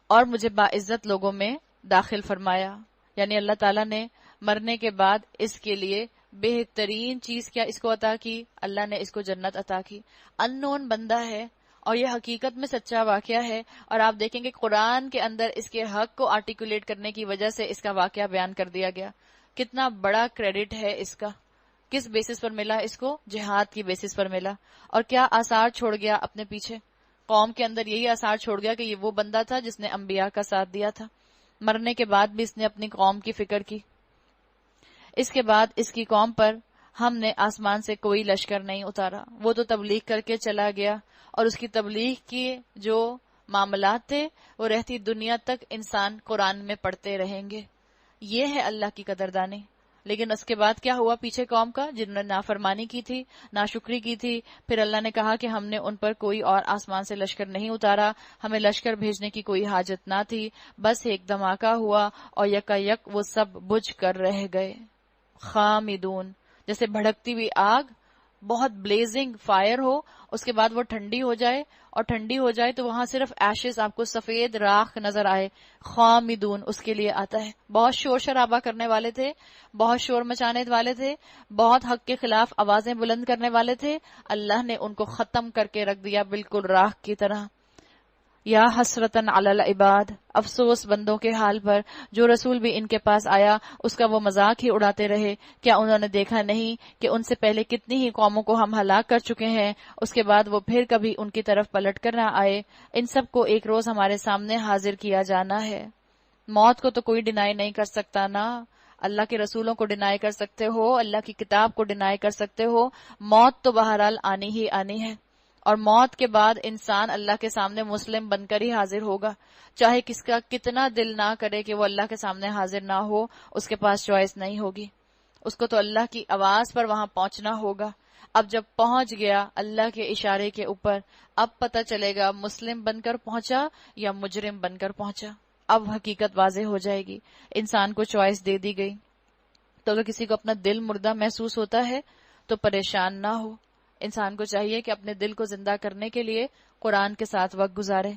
اور مجھے باعزت لوگوں میں داخل فرمایا. یعنی اللہ تعالیٰ نے مرنے کے بعد اس کے لیے بہترین چیز کیا اس کو عطا کی؟ اللہ نے اس کو جنت عطا کی. ان نون بندہ ہے اور یہ حقیقت میں سچا واقعہ ہے. اور آپ دیکھیں گے قرآن کے اندر اس کے حق کو آرٹیکولیٹ کرنے کی وجہ سے اس کا واقعہ بیان کر دیا گیا. کتنا بڑا کریڈٹ ہے اس کا. کس بیسس پر ملا اس کو؟ جہاد کی بیسس پر ملا. اور کیا آثار چھوڑ گیا اپنے پیچھے؟ قوم کے اندر یہی آثار چھوڑ گیا کہ یہ وہ بندہ تھا جس نے انبیاء کا ساتھ دیا تھا. مرنے کے بعد بھی اس نے اپنی قوم کی فکر کی. اس کے بعد اس کی قوم پر ہم نے آسمان سے کوئی لشکر نہیں اتارا. وہ تو تبلیغ کر کے چلا گیا اور اس کی تبلیغ کی جو معاملات تھے وہ رہتی دنیا تک انسان قرآن میں پڑھتے رہیں گے. یہ ہے اللہ کی قدردانی. لیکن اس کے بعد کیا ہوا پیچھے قوم کا؟ جنہوں نے نافرمانی کی تھی، ناشکری کی تھی. پھر اللہ نے کہا کہ ہم نے ان پر کوئی اور آسمان سے لشکر نہیں اتارا، ہمیں لشکر بھیجنے کی کوئی حاجت نہ تھی. بس ایک دھماکہ ہوا اور یکا یک وہ سب بجھ کر رہ گئے. خامدون، جیسے بھڑکتی ہوئی آگ، بہت بلیزنگ فائر ہو، اس کے بعد وہ ٹھنڈی ہو جائے اور ٹھنڈی ہو جائے تو وہاں صرف ایشز آپ کو سفید راکھ نظر آئے. خامدون اس کے لیے آتا ہے. بہت شور شرابہ کرنے والے تھے، بہت شور مچانے والے تھے، بہت حق کے خلاف آوازیں بلند کرنے والے تھے. اللہ نے ان کو ختم کر کے رکھ دیا بالکل راکھ کی طرح. یا حسرتن علی العباد، افسوس بندوں کے حال پر. جو رسول بھی ان کے پاس آیا اس کا وہ مذاق ہی اڑاتے رہے. کیا انہوں نے دیکھا نہیں کہ ان سے پہلے کتنی ہی قوموں کو ہم ہلاک کر چکے ہیں، اس کے بعد وہ پھر کبھی ان کی طرف پلٹ کر نہ آئے. ان سب کو ایک روز ہمارے سامنے حاضر کیا جانا ہے. موت کو تو کوئی ڈینائی نہیں کر سکتا نا. اللہ کے رسولوں کو ڈینائی کر سکتے ہو، اللہ کی کتاب کو ڈینائی کر سکتے ہو، موت تو بہرحال آنی ہی آنی ہے. اور موت کے بعد انسان اللہ کے سامنے مسلم بن کر ہی حاضر ہوگا. چاہے کس کا کتنا دل نہ کرے کہ وہ اللہ کے سامنے حاضر نہ ہو، اس کے پاس چوائس نہیں ہوگی. اس کو تو اللہ کی آواز پر وہاں پہنچنا ہوگا. اب جب پہنچ گیا اللہ کے اشارے کے اوپر، اب پتہ چلے گا مسلم بن کر پہنچا یا مجرم بن کر پہنچا. اب حقیقت واضح ہو جائے گی. انسان کو چوائس دے دی گئی. تو اگر کسی کو اپنا دل مردہ محسوس ہوتا ہے تو پریشان نہ ہو. انسان کو چاہیے کہ اپنے دل کو زندہ کرنے کے لیے قرآن کے ساتھ وقت گزارے.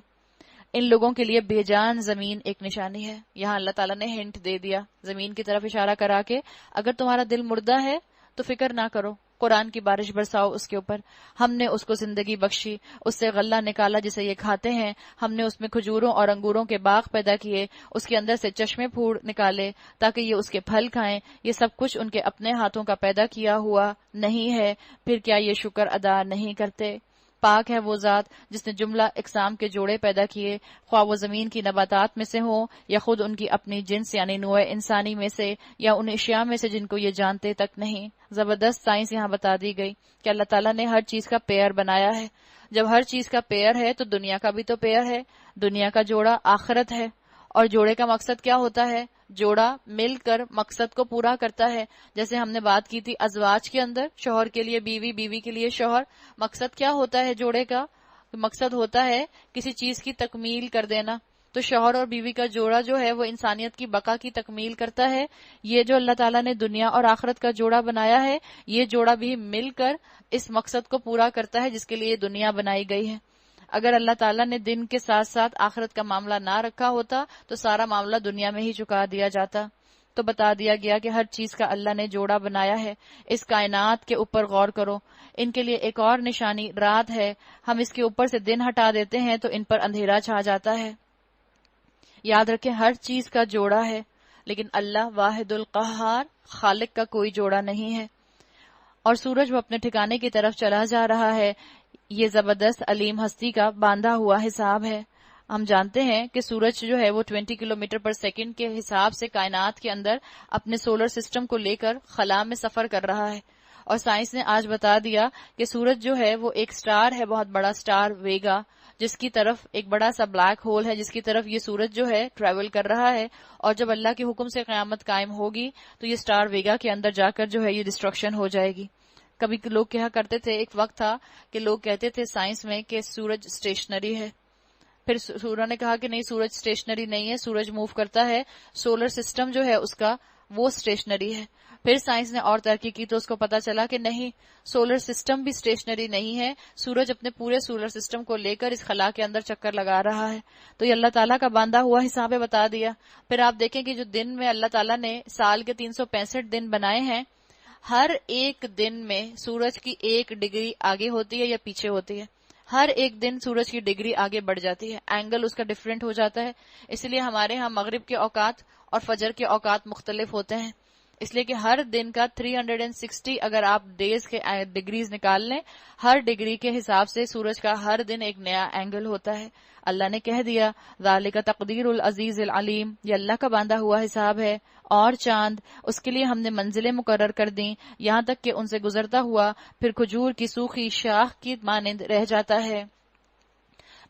ان لوگوں کے لیے بے جان زمین ایک نشانی ہے. یہاں اللہ تعالیٰ نے ہنٹ دے دیا زمین کی طرف اشارہ کرا کے، اگر تمہارا دل مردہ ہے تو فکر نہ کرو، قرآن کی بارش برساؤ اس کے اوپر. ہم نے اس کو زندگی بخشی، اس سے غلہ نکالا جسے یہ کھاتے ہیں. ہم نے اس میں کھجوروں اور انگوروں کے باغ پیدا کیے، اس کے اندر سے چشمے پھوڑ نکالے تاکہ یہ اس کے پھل کھائیں. یہ سب کچھ ان کے اپنے ہاتھوں کا پیدا کیا ہوا نہیں ہے. پھر کیا یہ شکر ادا نہیں کرتے؟ پاک ہے وہ ذات جس نے جملہ اقسام کے جوڑے پیدا کیے، خواہ وہ زمین کی نباتات میں سے ہوں یا خود ان کی اپنی جنس یعنی نوع انسانی میں سے، یا ان اشیاء میں سے جن کو یہ جانتے تک نہیں. زبردست سائنس یہاں بتا دی گئی کہ اللہ تعالیٰ نے ہر چیز کا پیئر بنایا ہے. جب ہر چیز کا پیئر ہے تو دنیا کا بھی تو پیئر ہے. دنیا کا جوڑا آخرت ہے. اور جوڑے کا مقصد کیا ہوتا ہے؟ جوڑا مل کر مقصد کو پورا کرتا ہے. جیسے ہم نے بات کی تھی ازواج کے اندر، شوہر کے لیے بیوی، بیوی کے لیے شوہر. مقصد کیا ہوتا ہے جوڑے کا؟ مقصد ہوتا ہے کسی چیز کی تکمیل کر دینا. تو شوہر اور بیوی کا جوڑا جو ہے وہ انسانیت کی بقا کی تکمیل کرتا ہے. یہ جو اللہ تعالیٰ نے دنیا اور آخرت کا جوڑا بنایا ہے، یہ جوڑا بھی مل کر اس مقصد کو پورا کرتا ہے جس کے لیے دنیا بنائی گئی ہے. اگر اللہ تعالیٰ نے دن کے ساتھ ساتھ آخرت کا معاملہ نہ رکھا ہوتا تو سارا معاملہ دنیا میں ہی چکا دیا جاتا. تو بتا دیا گیا کہ ہر چیز کا اللہ نے جوڑا بنایا ہے. اس کائنات کے اوپر غور کرو. ان کے لیے ایک اور نشانی رات ہے. ہم اس کے اوپر سے دن ہٹا دیتے ہیں تو ان پر اندھیرا چھا جاتا ہے. یاد رکھیں ہر چیز کا جوڑا ہے، لیکن اللہ واحد القہار خالق کا کوئی جوڑا نہیں ہے. اور سورج وہ اپنے ٹھکانے کی طرف چلا جا رہا ہے. یہ زبردست علیم ہستی کا باندھا ہوا حساب ہے. ہم جانتے ہیں کہ سورج جو ہے وہ 20 کلومیٹر پر سیکنڈ کے حساب سے کائنات کے اندر اپنے سولر سسٹم کو لے کر خلا میں سفر کر رہا ہے. اور سائنس نے آج بتا دیا کہ سورج جو ہے وہ ایک سٹار ہے، بہت بڑا سٹار ویگا، جس کی طرف ایک بڑا سا بلیک ہول ہے جس کی طرف یہ سورج جو ہے ٹریول کر رہا ہے. اور جب اللہ کے حکم سے قیامت قائم ہوگی تو یہ سٹار ویگا کے اندر جا کر جو ہے یہ ڈسٹرکشن ہو جائے گی. کبھی لوگ کہا کرتے تھے، ایک وقت تھا کہ لوگ کہتے تھے سائنس میں کہ سورج اسٹیشنری ہے. پھر سورج نے کہا کہ نہیں، سورج اسٹیشنری نہیں ہے، سورج موو کرتا ہے. سولر سسٹم جو ہے اس کا وہ اسٹیشنری ہے. پھر سائنس نے اور ترقی کی تو اس کو پتا چلا کہ نہیں، سولر سسٹم بھی اسٹیشنری نہیں ہے، سورج اپنے پورے سولر سسٹم کو لے کر اس خلا کے اندر چکر لگا رہا ہے. تو یہ اللہ تعالیٰ کا باندھا ہوا حساب ہے، بتا دیا. پھر آپ دیکھیں کہ جو دن میں اللہ تعالیٰ نے سال کے 365 دن بنائے ہیں، ہر ایک دن میں سورج کی 1 ڈگری آگے ہوتی ہے یا پیچھے ہوتی ہے. ہر ایک دن سورج کی ڈگری آگے بڑھ جاتی ہے، اینگل اس کا ڈیفرنٹ ہو جاتا ہے. اس لیے ہمارے ہاں مغرب کے اوقات اور فجر کے اوقات مختلف ہوتے ہیں. اس لیے کہ ہر دن کا 360 اگر آپ ڈیز کے ڈگریز نکال لیں، ہر ڈگری کے حساب سے سورج کا ہر دن ایک نیا اینگل ہوتا ہے. اللہ نے کہہ دیا ذالک تقدیر العزیز العلیم، یہ اللہ کا باندھا ہوا حساب ہے. اور چاند، اس کے لیے ہم نے منزلیں مقرر کر دیں یہاں تک کہ ان سے گزرتا ہوا پھر کھجور کی سوکھی شاخ کی مانند رہ جاتا ہے.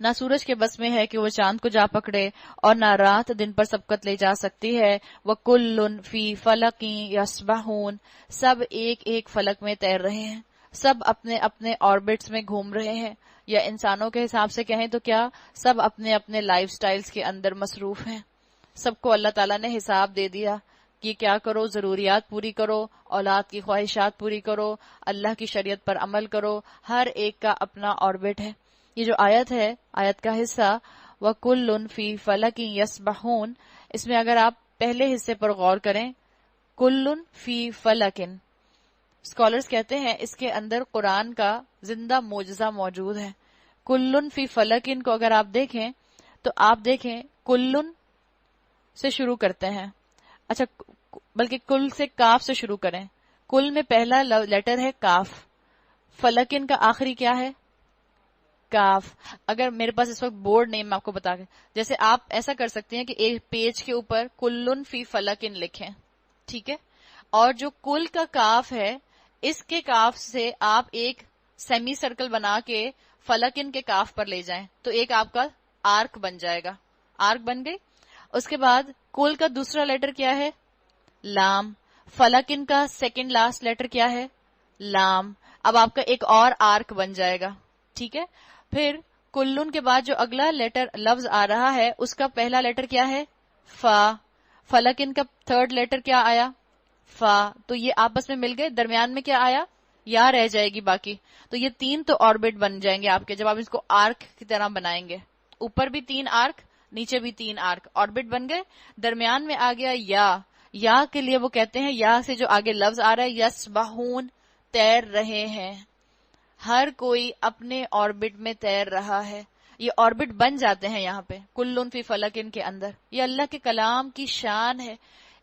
نہ سورج کے بس میں ہے کہ وہ چاند کو جا پکڑے اور نہ رات دن پر سبقت لے جا سکتی ہے. وَكُلٌّ فِي فَلَقٍ يَسْبَحُونَ، سب ایک ایک فلک میں تیر رہے ہیں، سب اپنے اپنے آربٹس میں گھوم رہے ہیں. یا انسانوں کے حساب سے کہیں تو کیا، سب اپنے اپنے لائف سٹائلز کے اندر مصروف ہیں. سب کو اللہ تعالیٰ نے حساب دے دیا کہ کیا کرو، ضروریات پوری کرو، اولاد کی خواہشات پوری کرو، اللہ کی شریعت پر عمل کرو. ہر ایک کا اپنا آربٹ ہے. یہ جو آیت ہے، آیت کا حصہ وَكُلٌّ فِي فَلَكٍ يَسْبَحُونَ، اس میں اگر آپ پہلے حصے پر غور کریں، کُلٌّ فِي فَلَكٍ، اسکالرز کہتے ہیں اس کے اندر قرآن کا زندہ معجزہ موجود ہے. کُلٌّ فِي فَلَكٍ کو اگر آپ دیکھیں تو آپ دیکھیں کُلٌّ سے شروع کرتے ہیں. اچھا، بلکہ کل سے کاف سے شروع کریں. کل میں پہلا لیٹر ہے کاف. فلکن کا آخری کیا ہے؟ کاف. اگر میرے پاس اس وقت بورڈ نہیں، میں آپ کو بتا کے، جیسے آپ ایسا کر سکتے ہیں کہ ایک پیج کے اوپر کلن فی فلکن لکھیں، ٹھیک ہے؟ اور جو کل کا کاف ہے، اس کے کاف سے آپ ایک سیمی سرکل بنا کے فلکن کے کاف پر لے جائیں تو ایک آپ کا آرک بن جائے گا. آرک بن گئی. اس کے بعد کل کا دوسرا لیٹر کیا ہے؟ لام. فلکن کا سیکنڈ لاسٹ لیٹر کیا ہے؟ لام. اب آپ کا ایک اور آرک بن جائے گا، ٹھیک ہے؟ پھر کلن کے بعد جو اگلا لیٹر لفظ آ رہا ہے اس کا پہلا لیٹر کیا ہے؟ فا. فلکن کا تھرڈ لیٹر کیا آیا؟ فا. تو یہ آپس میں مل گئے. درمیان میں کیا آیا؟ یا رہ جائے گی باقی. تو یہ 3 تو آربٹ بن جائیں گے آپ کے جب آپ اس کو آرک کی طرح بنائیں گے. اوپر بھی 3 آرک، نیچے بھی 3 آرک، آربٹ بن گئے. درمیان میں آ گیا یا. یا کے لیے وہ کہتے ہیں یا سے جو آگے لفظ آ رہا ہے یسبحون، تیر رہے ہیں. ہر کوئی اپنے آربٹ میں تیر رہا ہے. یہ آربٹ بن جاتے ہیں یہاں پہ کلن فی فلکن کے اندر. یہ اللہ کے کلام کی شان ہے.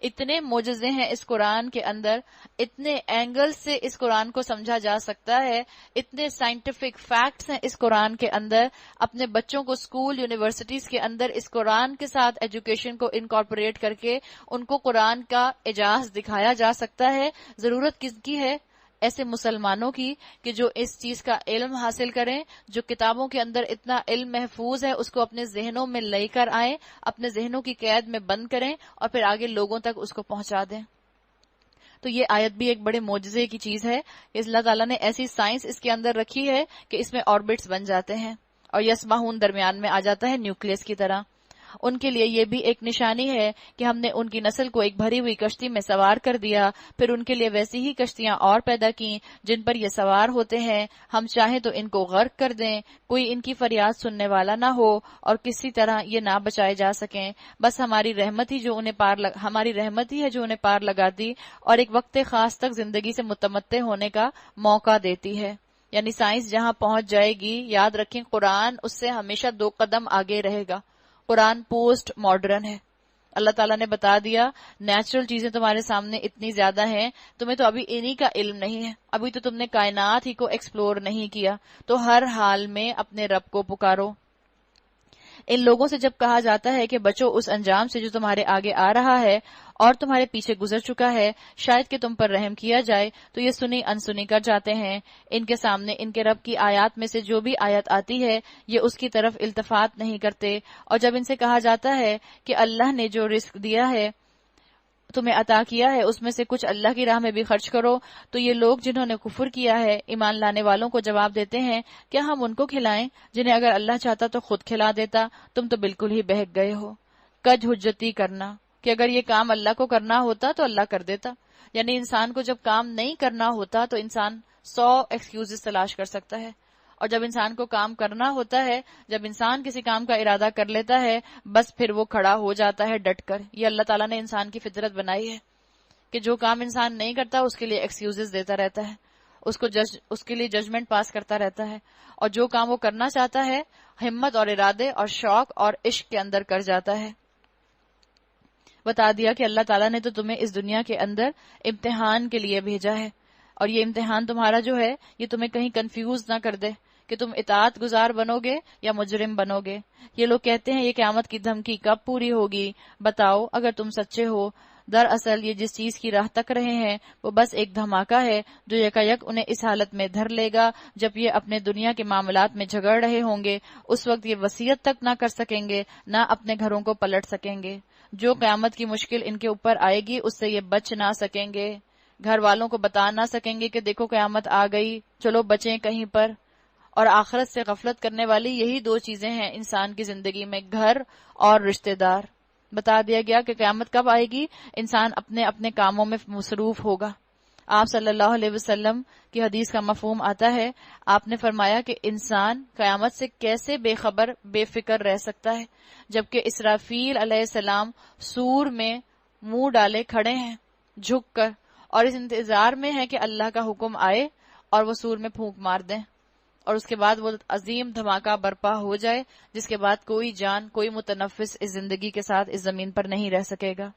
اتنے معجزے ہیں اس قرآن کے اندر، اتنے اینگل سے اس قرآن کو سمجھا جا سکتا ہے، اتنے سائنٹیفک فیکٹس ہیں اس قرآن کے اندر. اپنے بچوں کو اسکول یونیورسٹیز کے اندر اس قرآن کے ساتھ ایجوکیشن کو انکارپوریٹ کر کے ان کو قرآن کا اعجاز دکھایا جا سکتا ہے. ضرورت کس کی ہے؟ ایسے مسلمانوں کی کہ جو اس چیز کا علم حاصل کریں، جو کتابوں کے اندر اتنا علم محفوظ ہے اس کو اپنے ذہنوں میں لے کر آئیں، اپنے ذہنوں کی قید میں بند کریں اور پھر آگے لوگوں تک اس کو پہنچا دیں. تو یہ آیت بھی ایک بڑے معجزے کی چیز ہے کہ اللہ تعالیٰ نے ایسی سائنس اس کے اندر رکھی ہے کہ اس میں آربٹس بن جاتے ہیں اور یسمعون درمیان میں آ جاتا ہے نیوکلیس کی طرح. ان کے لیے یہ بھی ایک نشانی ہے کہ ہم نے ان کی نسل کو ایک بھری ہوئی کشتی میں سوار کر دیا، پھر ان کے لیے ویسی ہی کشتیاں اور پیدا کی جن پر یہ سوار ہوتے ہیں، ہم چاہیں تو ان کو غرق کر دیں، کوئی ان کی فریاد سننے والا نہ ہو اور کسی طرح یہ نہ بچائے جا سکیں، بس ہماری رحمت ہی ہے جو انہیں پار لگاتی اور ایک وقت خاص تک زندگی سے متمتع ہونے کا موقع دیتی ہے۔ یعنی سائنس جہاں پہنچ جائے گی، یاد رکھیں قرآن اس سے ہمیشہ 2 قدم آگے رہے گا۔ قرآن پوسٹ ماڈرن ہے۔ اللہ تعالیٰ نے بتا دیا نیچرل چیزیں تمہارے سامنے اتنی زیادہ ہیں، تمہیں تو ابھی انہی کا علم نہیں ہے، ابھی تو تم نے کائنات ہی کو ایکسپلور نہیں کیا، تو ہر حال میں اپنے رب کو پکارو۔ ان لوگوں سے جب کہا جاتا ہے کہ بچو اس انجام سے جو تمہارے آگے آ رہا ہے اور تمہارے پیچھے گزر چکا ہے، شاید کہ تم پر رحم کیا جائے، تو یہ سنی انسنی کر جاتے ہیں۔ ان کے سامنے ان کے رب کی آیات میں سے جو بھی آیت آتی ہے یہ اس کی طرف التفات نہیں کرتے، اور جب ان سے کہا جاتا ہے کہ اللہ نے جو رزق دیا ہے تمہیں عطا کیا ہے اس میں سے کچھ اللہ کی راہ میں بھی خرچ کرو، تو یہ لوگ جنہوں نے کفر کیا ہے ایمان لانے والوں کو جواب دیتے ہیں کیا ہم ان کو کھلائیں جنہیں اگر اللہ چاہتا تو خود کھلا دیتا، تم تو بالکل ہی بہک گئے ہو۔ کج حجتی کرنا کہ اگر یہ کام اللہ کو کرنا ہوتا تو اللہ کر دیتا، یعنی انسان کو جب کام نہیں کرنا ہوتا تو انسان 100 ایکسکیوزز تلاش کر سکتا ہے، اور جب انسان کو کام کرنا ہوتا ہے، جب انسان کسی کام کا ارادہ کر لیتا ہے، بس پھر وہ کھڑا ہو جاتا ہے ڈٹ کر۔ یہ اللہ تعالیٰ نے انسان کی فطرت بنائی ہے کہ جو کام انسان نہیں کرتا اس کے لیے ایکسکیوزز دیتا رہتا ہے، اس کے لیے ججمنٹ پاس کرتا رہتا ہے، اور جو کام وہ کرنا چاہتا ہے ہمت اور ارادے اور شوق اور عشق کے اندر کر جاتا ہے۔ بتا دیا کہ اللہ تعالیٰ نے تو تمہیں اس دنیا کے اندر امتحان کے لیے بھیجا ہے، اور یہ امتحان تمہارا جو ہے یہ تمہیں کہیں کنفیوز نہ کر دے کہ تم اطاعت گزار بنو گے یا مجرم بنو گے۔ یہ لوگ کہتے ہیں یہ قیامت کی دھمکی کب پوری ہوگی؟ بتاؤ اگر تم سچے ہو، دراصل یہ جس چیز کی راہ تک رہے ہیں وہ بس ایک دھماکہ ہے جو یکایک انہیں اس حالت میں دھر لے گا جب یہ اپنے دنیا کے معاملات میں جھگڑ رہے ہوں گے۔ اس وقت یہ وصیت تک نہ کر سکیں گے، نہ اپنے گھروں کو پلٹ سکیں گے۔ جو قیامت کی مشکل ان کے اوپر آئے گی اس سے یہ بچ نہ سکیں گے، گھر والوں کو بتا نہ سکیں گے کہ دیکھو قیامت آ گئی، چلو بچیں کہیں پر۔ اور آخرت سے غفلت کرنے والی یہی 2 چیزیں ہیں انسان کی زندگی میں، گھر اور رشتہ دار۔ بتا دیا گیا کہ قیامت کب آئے گی، انسان اپنے اپنے کاموں میں مصروف ہوگا۔ آپ صلی اللہ علیہ وسلم کی حدیث کا مفہوم آتا ہے، آپ نے فرمایا کہ انسان قیامت سے کیسے بے خبر بے فکر رہ سکتا ہے جبکہ اسرافیل علیہ السلام سور میں منہ ڈالے کھڑے ہیں جھک کر، اور اس انتظار میں ہے کہ اللہ کا حکم آئے اور وہ سور میں پھونک مار دیں، اور اس کے بعد وہ عظیم دھماکہ برپا ہو جائے جس کے بعد کوئی جان، کوئی متنفس اس زندگی کے ساتھ اس زمین پر نہیں رہ سکے گا۔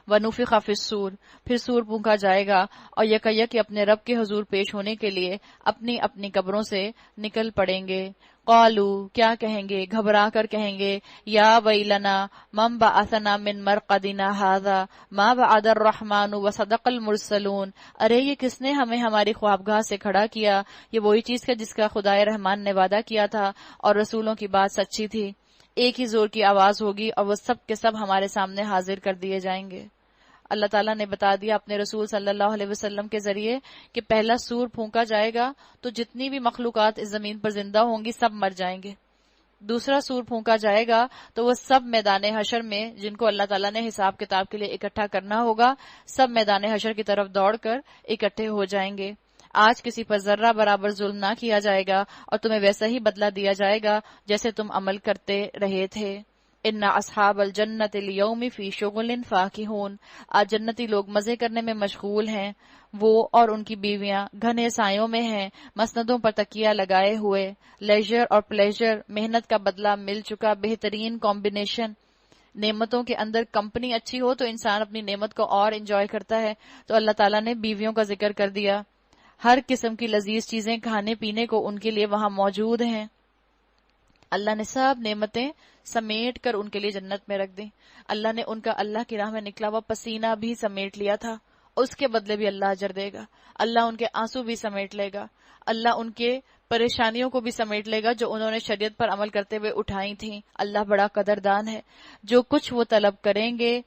وَنُفِخَ فِي الصُّورِ، پھر سور پھونکا جائے گا اور یکایک اپنے رب کے حضور پیش ہونے کے لیے اپنی اپنی قبروں سے نکل پڑیں گے۔ قالو، کیا کہیں گے؟ گھبرا کر کہیں گے، یا ویلنا من بعثنا من مرقدنا ھذا ما وعد الرحمن وصدق المرسلون، ارے یہ کس نے ہمیں ہماری خوابگاہ سے کھڑا کیا؟ یہ وہی چیز ہے جس کا خدائے رحمان نے وعدہ کیا تھا اور رسولوں کی بات سچی تھی۔ ایک ہی زور کی آواز ہوگی اور وہ سب کے سب ہمارے سامنے حاضر کر دیے جائیں گے۔ اللہ تعالیٰ نے بتا دیا اپنے رسول صلی اللہ علیہ وسلم کے ذریعے کہ پہلا سور پھونکا جائے گا تو جتنی بھی مخلوقات اس زمین پر زندہ ہوں گی سب مر جائیں گے۔ دوسرا سور پھونکا جائے گا تو وہ سب میدان حشر میں، جن کو اللہ تعالیٰ نے حساب کتاب کے لیے اکٹھا کرنا ہوگا، سب میدان حشر کی طرف دوڑ کر اکٹھے ہو جائیں گے۔ آج کسی پر ذرہ برابر ظلم نہ کیا جائے گا اور تمہیں ویسا ہی بدلہ دیا جائے گا جیسے تم عمل کرتے رہے تھے۔ ان اصحاب الجنت اليوم فی شغل فاکہون، آج جنتی لوگ مزے کرنے میں مشغول ہیں، وہ اور ان کی بیویاں گھنے سایوں میں ہیں، مسندوں پر تکیہ لگائے ہوئے۔ لیجر اور پلیجر، محنت کا بدلہ مل چکا، بہترین کمبینیشن۔ نعمتوں کے اندر کمپنی اچھی ہو تو انسان اپنی نعمت کو اور انجوائے کرتا ہے، تو اللہ تعالیٰ نے بیویوں کا ذکر کر دیا۔ ہر قسم کی لذیذ چیزیں کھانے پینے کو ان کے لیے وہاں موجود ہیں۔ اللہ نے سب نعمتیں سمیٹ کر ان کے لیے جنت میں رکھ دی۔ اللہ نے ان کا اللہ کی راہ میں نکلا ہوا پسینہ بھی سمیٹ لیا تھا، اس کے بدلے بھی اللہ اجر دے گا۔ اللہ ان کے آنسو بھی سمیٹ لے گا، اللہ ان کے پریشانیوں کو بھی سمیٹ لے گا جو انہوں نے شریعت پر عمل کرتے ہوئے اٹھائی تھیں۔ اللہ بڑا قدردان ہے۔ جو کچھ وہ طلب کریں گے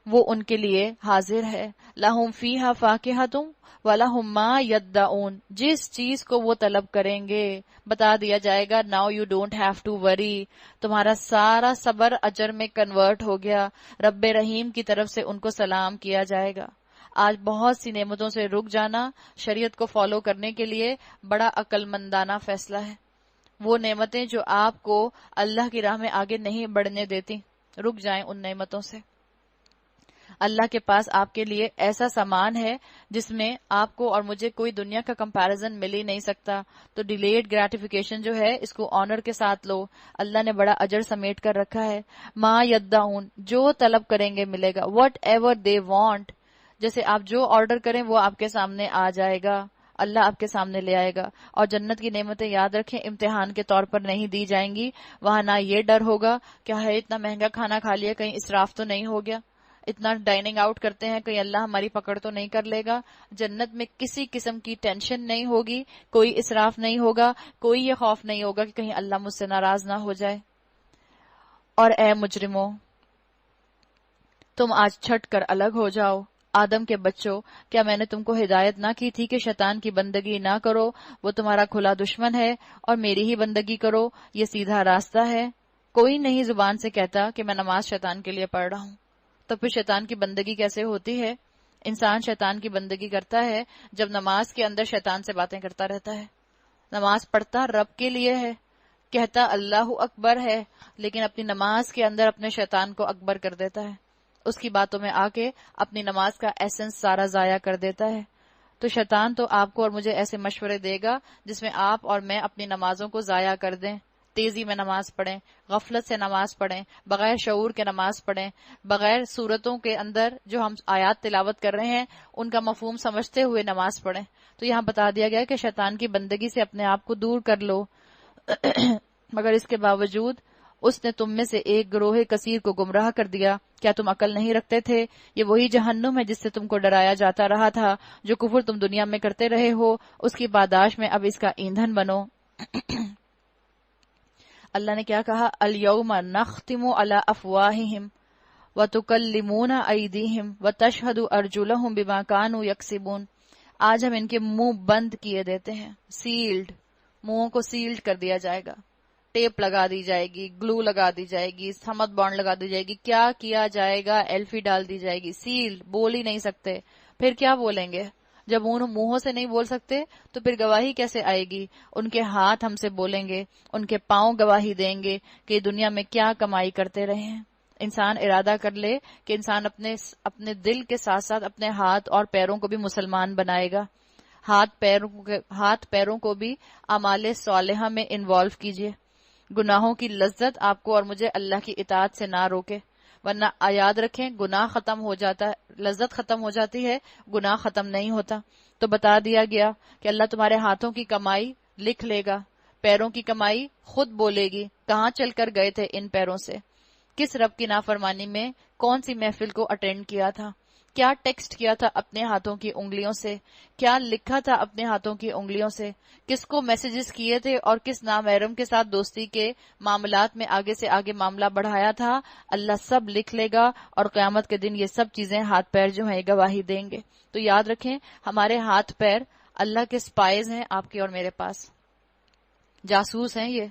وہ ان کے لیے حاضر ہے. لہم فیہا فاکہۃ وَلَهُم مَا يَدَّعُونَ. جس چیز کو وہ طلب کریں گے بتا دیا جائے گا. Now you don't have to worry. تمہارا سارا صبر اجر میں کنورٹ ہو گیا. رب رحیم کی طرف سے ان کو سلام کیا جائے گا. آج بہت سی نعمتوں سے رک جانا شریعت کو فالو کرنے کے لیے بڑا عقل مندانہ فیصلہ ہے. وہ نعمتیں جو آپ کو اللہ کی راہ میں آگے نہیں بڑھنے دیتی، رک جائیں ان نعمتوں سے. اللہ کے پاس آپ کے لیے ایسا سامان ہے جس میں آپ کو اور مجھے کوئی دنیا کا کمپیرزن مل ہی نہیں سکتا. تو ڈیلیڈ گریٹیفیکیشن جو ہے اس کو آنر کے ساتھ لو. اللہ نے بڑا اجر سمیٹ کر رکھا ہے. ما یدعون، جو طلب کریں گے ملے گا. وٹ ایور دے وانٹ، جیسے آپ جو آرڈر کریں وہ آپ کے سامنے آ جائے گا. اللہ آپ کے سامنے لے آئے گا. اور جنت کی نعمتیں یاد رکھیں امتحان کے طور پر نہیں دی جائیں گی. وہاں نہ یہ ڈر ہوگا کہ ہے اتنا مہنگا کھانا کھا لیا کہیں اسراف تو نہیں ہو گیا، اتنا ڈائننگ آؤٹ کرتے ہیں کہیں اللہ ہماری پکڑ تو نہیں کر لے گا. جنت میں کسی قسم کی ٹینشن نہیں ہوگی، کوئی اسراف نہیں ہوگا، کوئی یہ خوف نہیں ہوگا کہ کہیں اللہ مجھ سے ناراض نہ ہو جائے. اور اے مجرموں، تم آج چھٹ کر الگ ہو جاؤ. آدم کے بچوں، کیا میں نے تم کو ہدایت نہ کی تھی کہ شیطان کی بندگی نہ کرو؟ وہ تمہارا کھلا دشمن ہے، اور میری ہی بندگی کرو. یہ سیدھا راستہ ہے. کوئی نہیں زبان سے کہتا کہ میں نماز شیطان کے لیے پڑھ رہا ہوں. تو پھر شیطان کی بندگی کیسے ہوتی ہے؟ انسان شیطان کی بندگی کرتا ہے جب نماز کے اندر شیطان سے باتیں کرتا رہتا ہے. نماز پڑھتا رب کے لیے ہے، کہتا اللہ اکبر ہے، لیکن اپنی نماز کے اندر اپنے شیطان کو اکبر کر دیتا ہے. اس کی باتوں میں آ کے اپنی نماز کا ایسنس سارا ضائع کر دیتا ہے. تو شیطان تو آپ کو اور مجھے ایسے مشورے دے گا جس میں آپ اور میں اپنی نمازوں کو ضائع کر دیں. تیزی میں نماز پڑھیں، غفلت سے نماز پڑھیں، بغیر شعور کے نماز پڑھیں، بغیر صورتوں کے اندر جو ہم آیات تلاوت کر رہے ہیں ان کا مفہوم سمجھتے ہوئے نماز پڑھیں. تو یہاں بتا دیا گیا کہ شیطان کی بندگی سے اپنے آپ کو دور کر لو. مگر اس کے باوجود اس نے تم میں سے ایک گروہ کثیر کو گمراہ کر دیا. کیا تم عقل نہیں رکھتے تھے؟ یہ وہی جہنم ہے جس سے تم کو ڈرایا جاتا رہا تھا. جو کفر تم دنیا میں کرتے رہے ہو اس کی پاداش میں اب اس کا ایندھن بنو. اللہ نے کیا کہا؟ الیوم نختم علی افواہہم وتکلمونا ایدیہم وتشہد ارجلہم بما کانوا یکسبون. آج ہم ان کے منہ بند کیے دیتے ہیں. سیلڈ، منہوں کو سیلڈ کر دیا جائے گا. ٹیپ لگا دی جائے گی، گلو لگا دی جائے گی، سمت بانڈ لگا دی جائے گی، کیا کیا جائے گا؟ ایلفی ڈال دی جائے گی. سیلڈ، بول ہی نہیں سکتے. پھر کیا بولیں گے؟ جب منہوں سے نہیں بول سکتے تو پھر گواہی کیسے آئے گی؟ ان کے ہاتھ ہم سے بولیں گے، ان کے پاؤں گواہی دیں گے کہ دنیا میں کیا کمائی کرتے رہے ہیں. انسان ارادہ کر لے کہ انسان اپنے دل کے ساتھ ساتھ اپنے ہاتھ اور پیروں کو بھی مسلمان بنائے گا. ہاتھ پیروں کو بھی اعمال صالحہ میں انوالو کیجئے. گناہوں کی لذت آپ کو اور مجھے اللہ کی اطاعت سے نہ روکے، ورنہ یاد رکھیں گناہ ختم ہو جاتا ہے، لذت ختم ہو جاتی ہے، گناہ ختم نہیں ہوتا. تو بتا دیا گیا کہ اللہ تمہارے ہاتھوں کی کمائی لکھ لے گا، پیروں کی کمائی خود بولے گی. کہاں چل کر گئے تھے ان پیروں سے؟ کس رب کی نافرمانی میں کون سی محفل کو اٹینڈ کیا تھا؟ کیا ٹیکسٹ کیا تھا اپنے ہاتھوں کی انگلیوں سے؟ کیا لکھا تھا اپنے ہاتھوں کی انگلیوں سے؟ کس کو میسیجز کیے تھے اور کس نامحرم کے ساتھ دوستی کے معاملات میں آگے سے آگے معاملہ بڑھایا تھا؟ اللہ سب لکھ لے گا، اور قیامت کے دن یہ سب چیزیں ہاتھ پیر جو ہیں گواہی دیں گے. تو یاد رکھیں ہمارے ہاتھ پیر اللہ کے سپائز ہیں، آپ کے اور میرے پاس جاسوس ہیں. یہ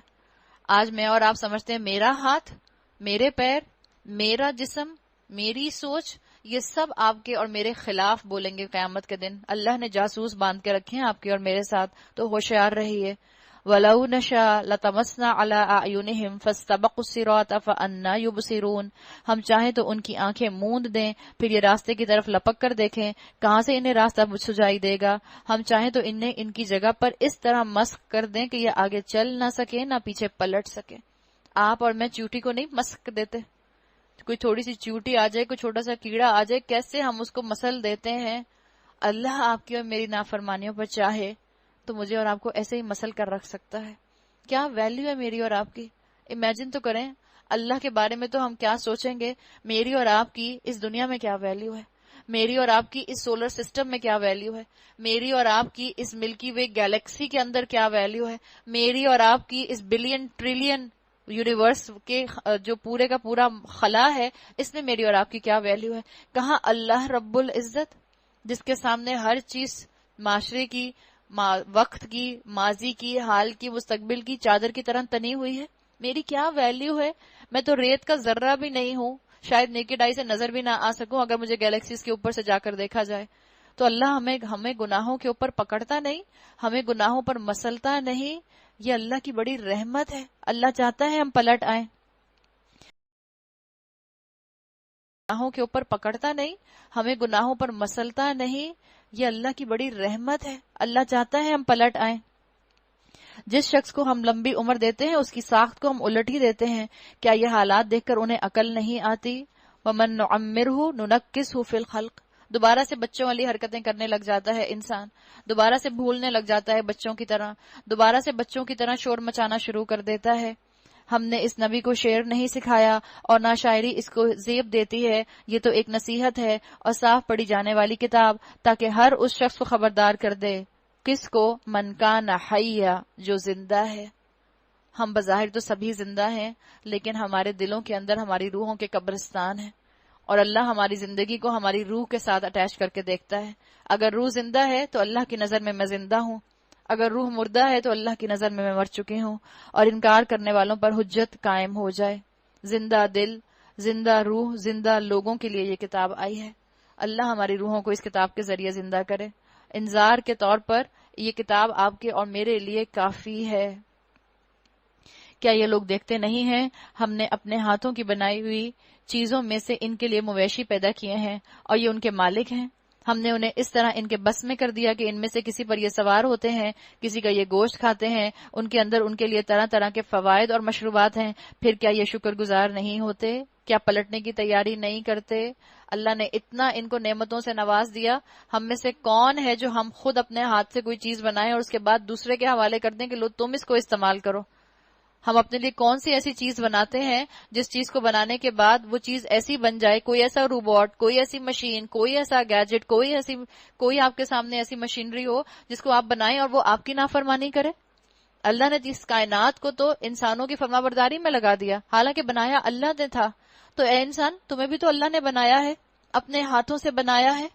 آج میں اور آپ سمجھتے ہیں میرا ہاتھ، میرے پیر، میرا جسم، میری سوچ، یہ سب آپ کے اور میرے خلاف بولیں گے قیامت کے دن. اللہ نے جاسوس باندھ کے رکھے ہیں آپ کے اور میرے ساتھ، تو ہوشیار رہیے. وَلَوْ نَشَاءُ لَطَمَسْنَا عَلَىٰ أَعْيُنِهِمْ فَاسْتَبَقُوا الصِّرَاطَ فَأَنَّىٰ يُبْصِرُونَ. ہم چاہیں تو ان کی آنکھیں موند دیں، پھر یہ راستے کی طرف لپک کر دیکھیں، کہاں سے انہیں راستہ سجائی دے گا. ہم چاہیں تو انہیں ان کی جگہ پر اس طرح مسخ کر دیں کہ یہ آگے چل نہ سکے نہ پیچھے پلٹ سکے. آپ اور میں چیوٹی کو نہیں مسخ دیتے؟ کوئی تھوڑی سی چیوٹی آ جائے، کوئی چھوٹا سا کیڑا آ جائے، کیسے ہم اس کو مسل دیتے ہیں. اللہ آپ کی اور میری نافرمانیوں پر چاہے تو مجھے اور آپ کو ایسے ہی مسل کر رکھ سکتا ہے. کیا ویلیو ہے میری اور آپ کی؟ امیجن تو کریں اللہ کے بارے میں تو ہم کیا سوچیں گے. میری اور آپ کی اس دنیا میں کیا ویلیو ہے؟ میری اور آپ کی اس سولر سسٹم میں کیا ویلیو ہے؟ میری اور آپ کی اس ملکی وے گیلیکسی کے اندر کیا ویلیو ہے؟ میری اور آپ کی اس بلین ٹریلین یونیورس کے جو پورے کا پورا خلا ہے، اس میں میری اور آپ کی کیا ویلیو ہے؟ کہاں اللہ رب العزت جس کے سامنے ہر چیز معاشرے کی، وقت کی، ماضی کی، حال کی، مستقبل کی چادر کی طرح تنی ہوئی ہے؟ میری کیا ویلیو ہے؟ میں تو ریت کا ذرہ بھی نہیں ہوں، شاید نیکڈ آئی سے نظر بھی نہ آ سکوں اگر مجھے گیلیکسیز کے اوپر سے جا کر دیکھا جائے. تو اللہ ہمیں گناہوں کے اوپر پکڑتا نہیں، ہمیں گناہوں پر مسلتا نہیں. یہ اللہ کی بڑی رحمت ہے. اللہ چاہتا ہے ہم پلٹ آئیں. گناہوں کے اوپر پکڑتا نہیں، ہمیں گناہوں پر مسلتا نہیں. یہ اللہ کی بڑی رحمت ہے. اللہ چاہتا ہے ہم پلٹ آئیں. جس شخص کو ہم لمبی عمر دیتے ہیں اس کی ساخت کو ہم الٹ ہی دیتے ہیں. کیا یہ حالات دیکھ کر انہیں عقل نہیں آتی؟ وَمَن نُعَمِّرْهُ نُنَكِّسْهُ فِي الْخَلْقِ. دوبارہ سے بچوں والی حرکتیں کرنے لگ جاتا ہے انسان، دوبارہ سے بھولنے لگ جاتا ہے بچوں کی طرح، دوبارہ سے بچوں کی طرح شور مچانا شروع کر دیتا ہے. ہم نے اس نبی کو شعر نہیں سکھایا اور نہ شاعری اس کو زیب دیتی ہے. یہ تو ایک نصیحت ہے اور صاف پڑھی جانے والی کتاب، تاکہ ہر اس شخص کو خبردار کر دے. کس کو؟ من کان حیا، جو زندہ ہے. ہم بظاہر تو سبھی زندہ ہیں، لیکن ہمارے دلوں کے اندر ہماری روحوں کے قبرستان ہیں، اور اللہ ہماری زندگی کو ہماری روح کے ساتھ اٹیچ کر کے دیکھتا ہے. اگر روح زندہ ہے تو اللہ کی نظر میں زندہ ہوں، اگر روح مردہ ہے تو اللہ کی نظر میں مر چکی ہوں، اور انکار کرنے والوں پر حجت قائم ہو جائے. زندہ دل، زندہ روح، زندہ لوگوں کے لیے یہ کتاب آئی ہے. اللہ ہماری روحوں کو اس کتاب کے ذریعے زندہ کرے. انذار کے طور پر یہ کتاب آپ کے اور میرے لیے کافی ہے. کیا یہ لوگ دیکھتے نہیں ہیں ہم نے اپنے ہاتھوں کی بنائی ہوئی چیزوں میں سے ان کے لیے مویشی پیدا کیے ہیں اور یہ ان کے مالک ہیں. ہم نے انہیں اس طرح ان کے بس میں کر دیا کہ ان میں سے کسی پر یہ سوار ہوتے ہیں، کسی کا یہ گوشت کھاتے ہیں، ان کے اندر ان کے لیے طرح طرح کے فوائد اور مشروبات ہیں. پھر کیا یہ شکر گزار نہیں ہوتے؟ کیا پلٹنے کی تیاری نہیں کرتے؟ اللہ نے اتنا ان کو نعمتوں سے نواز دیا. ہم میں سے کون ہے جو ہم خود اپنے ہاتھ سے کوئی چیز بنائیں اور اس کے بعد دوسرے کے حوالے کر دیں کہ لو تم اس کو استعمال کرو؟ ہم اپنے لیے کون سی ایسی چیز بناتے ہیں جس چیز کو بنانے کے بعد وہ چیز ایسی بن جائے، کوئی ایسا روبوٹ، کوئی ایسی مشین، کوئی ایسا گیجٹ، کوئی آپ کے سامنے ایسی مشینری ہو جس کو آپ بنائیں اور وہ آپ کی نافرمانی کرے؟ اللہ نے اس کائنات کو تو انسانوں کی فرما برداری میں لگا دیا، حالانکہ بنایا اللہ نے تھا. تو اے انسان، تمہیں بھی تو اللہ نے بنایا ہے، اپنے ہاتھوں سے بنایا ہے.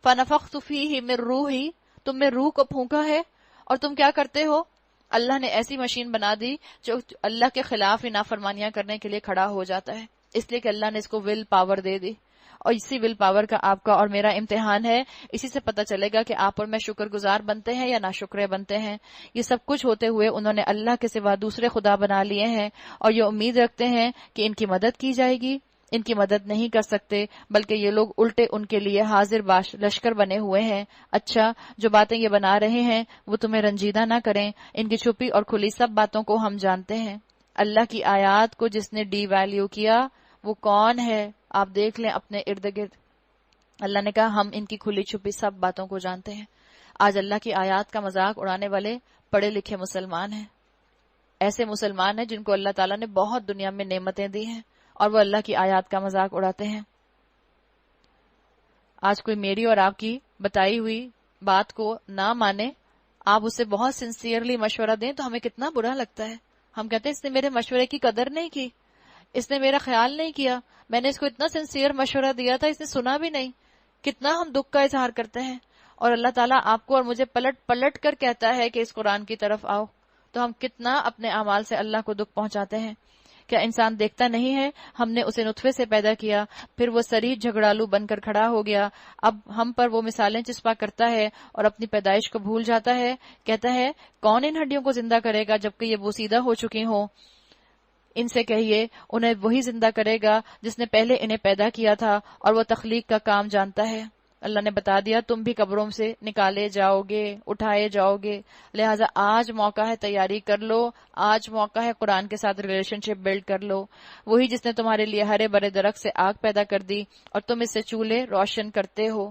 فَنَفَخْتُ فِيهِ مِن رُوحِي، تم میں روح کو پھونکا ہے، اور تم کیا کرتے ہو؟ اللہ نے ایسی مشین بنا دی جو اللہ کے خلاف ہی نافرمانیاں کرنے کے لیے کھڑا ہو جاتا ہے، اس لیے کہ اللہ نے اس کو ول پاور دے دی. اور اسی ول پاور کا آپ کا اور میرا امتحان ہے. اسی سے پتہ چلے گا کہ آپ اور میں شکر گزار بنتے ہیں یا ناشکرے بنتے ہیں. یہ سب کچھ ہوتے ہوئے انہوں نے اللہ کے سوا دوسرے خدا بنا لیے ہیں اور یہ امید رکھتے ہیں کہ ان کی مدد کی جائے گی. ان کی مدد نہیں کر سکتے، بلکہ یہ لوگ الٹے ان کے لیے حاضر باش لشکر بنے ہوئے ہیں. اچھا، جو باتیں یہ بنا رہے ہیں وہ تمہیں رنجیدہ نہ کریں، ان کی چھپی اور کھلی سب باتوں کو ہم جانتے ہیں. اللہ کی آیات کو جس نے ڈی ویلیو کیا وہ کون ہے؟ آپ دیکھ لیں اپنے ارد گرد. اللہ نے کہا ہم ان کی کھلی چھپی سب باتوں کو جانتے ہیں. آج اللہ کی آیات کا مذاق اڑانے والے پڑھے لکھے مسلمان ہیں، ایسے مسلمان ہیں جن کو اللہ تعالیٰ نے بہت دنیا میں نعمتیں دی ہیں اور وہ اللہ کی آیات کا مذاق اڑاتے ہیں. آج کوئی میری اور آپ کی بتائی ہوئی بات کو نہ مانے، آپ اسے بہت سنسیئرلی مشورہ دیں تو ہمیں کتنا برا لگتا ہے. ہم کہتے ہیں اس نے میرے مشورے کی قدر نہیں کی، اس نے میرا خیال نہیں کیا، میں نے اس کو اتنا سنسیئر مشورہ دیا تھا، اس نے سنا بھی نہیں. کتنا ہم دکھ کا اظہار کرتے ہیں. اور اللہ تعالیٰ آپ کو اور مجھے پلٹ پلٹ کر کہتا ہے کہ اس قرآن کی طرف آؤ، تو ہم کتنا اپنے اعمال سے اللہ کو دکھ پہنچاتے ہیں. کیا انسان دیکھتا نہیں ہے ہم نے اسے نطفے سے پیدا کیا، پھر وہ سری جھگڑالو بن کر کھڑا ہو گیا، اب ہم پر وہ مثالیں چسپا کرتا ہے اور اپنی پیدائش کو بھول جاتا ہے. کہتا ہے کون ان ہڈیوں کو زندہ کرے گا جبکہ یہ بوسیدہ ہو چکی ہوں؟ ان سے کہیے انہیں وہی زندہ کرے گا جس نے پہلے انہیں پیدا کیا تھا اور وہ تخلیق کا کام جانتا ہے. اللہ نے بتا دیا تم بھی قبروں سے نکالے جاؤ گے، اٹھائے جاؤ گے، لہٰذا آج موقع ہے تیاری کر لو، آج موقع ہے قرآن کے ساتھ ریلیشن شپ بلڈ کر لو. وہی جس نے تمہارے لیے ہرے بھرے درخت سے آگ پیدا کر دی اور تم اس سے چولہے روشن کرتے ہو.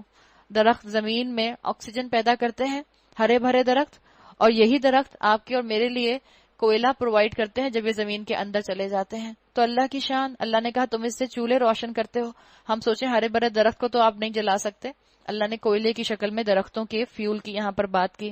درخت زمین میں آکسیجن پیدا کرتے ہیں، ہرے بھرے درخت، اور یہی درخت آپ کے اور میرے لیے کوئلہ پرووائڈ کرتے ہیں جب یہ زمین کے اندر چلے جاتے ہیں. تو اللہ کی شان، اللہ نے کہا تم اس سے چولہے روشن کرتے ہو. ہم سوچیں ہرے بھرے درخت کو تو آپ نہیں جلا سکتے، اللہ نے کوئلے کی شکل میں درختوں کے فیول کی یہاں پر بات کی.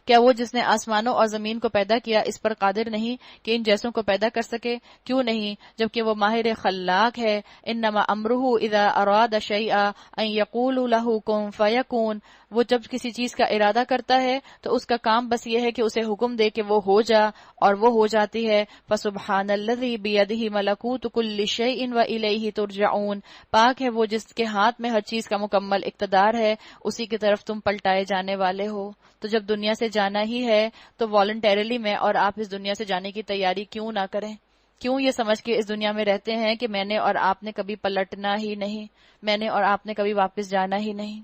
کیا وہ جس نے آسمانوں اور زمین کو پیدا کیا اس پر قادر نہیں کہ ان جیسوں کو پیدا کر سکے؟ کیوں نہیں، جبکہ وہ ماہر خلاق ہے۔ انما امرہ اذا اراد شیئا ان یقول لہ کن فیکون، وہ جب کسی چیز کا ارادہ کرتا ہے تو اس کا کام بس یہ ہے کہ اسے حکم دے کہ وہ ہو جا، اور وہ ہو جاتی ہے۔ فسبحان الذی بیدہ ملکوت کل شیء والیہ ترجعون، پاک ہے وہ جس کے ہاتھ میں ہر چیز کا مکمل اقتدار ہے، اسی کی طرف تم پلٹائے جانے والے ہو۔ تو جب دنیا سے جانا ہی ہے تو والنٹیرلی میں اور آپ اس دنیا سے جانے کی تیاری کیوں نہ کریں؟ کیوں یہ سمجھ کے اس دنیا میں رہتے ہیں کہ میں نے اور آپ نے کبھی پلٹنا ہی نہیں، میں نے اور آپ نے کبھی واپس جانا ہی نہیں؟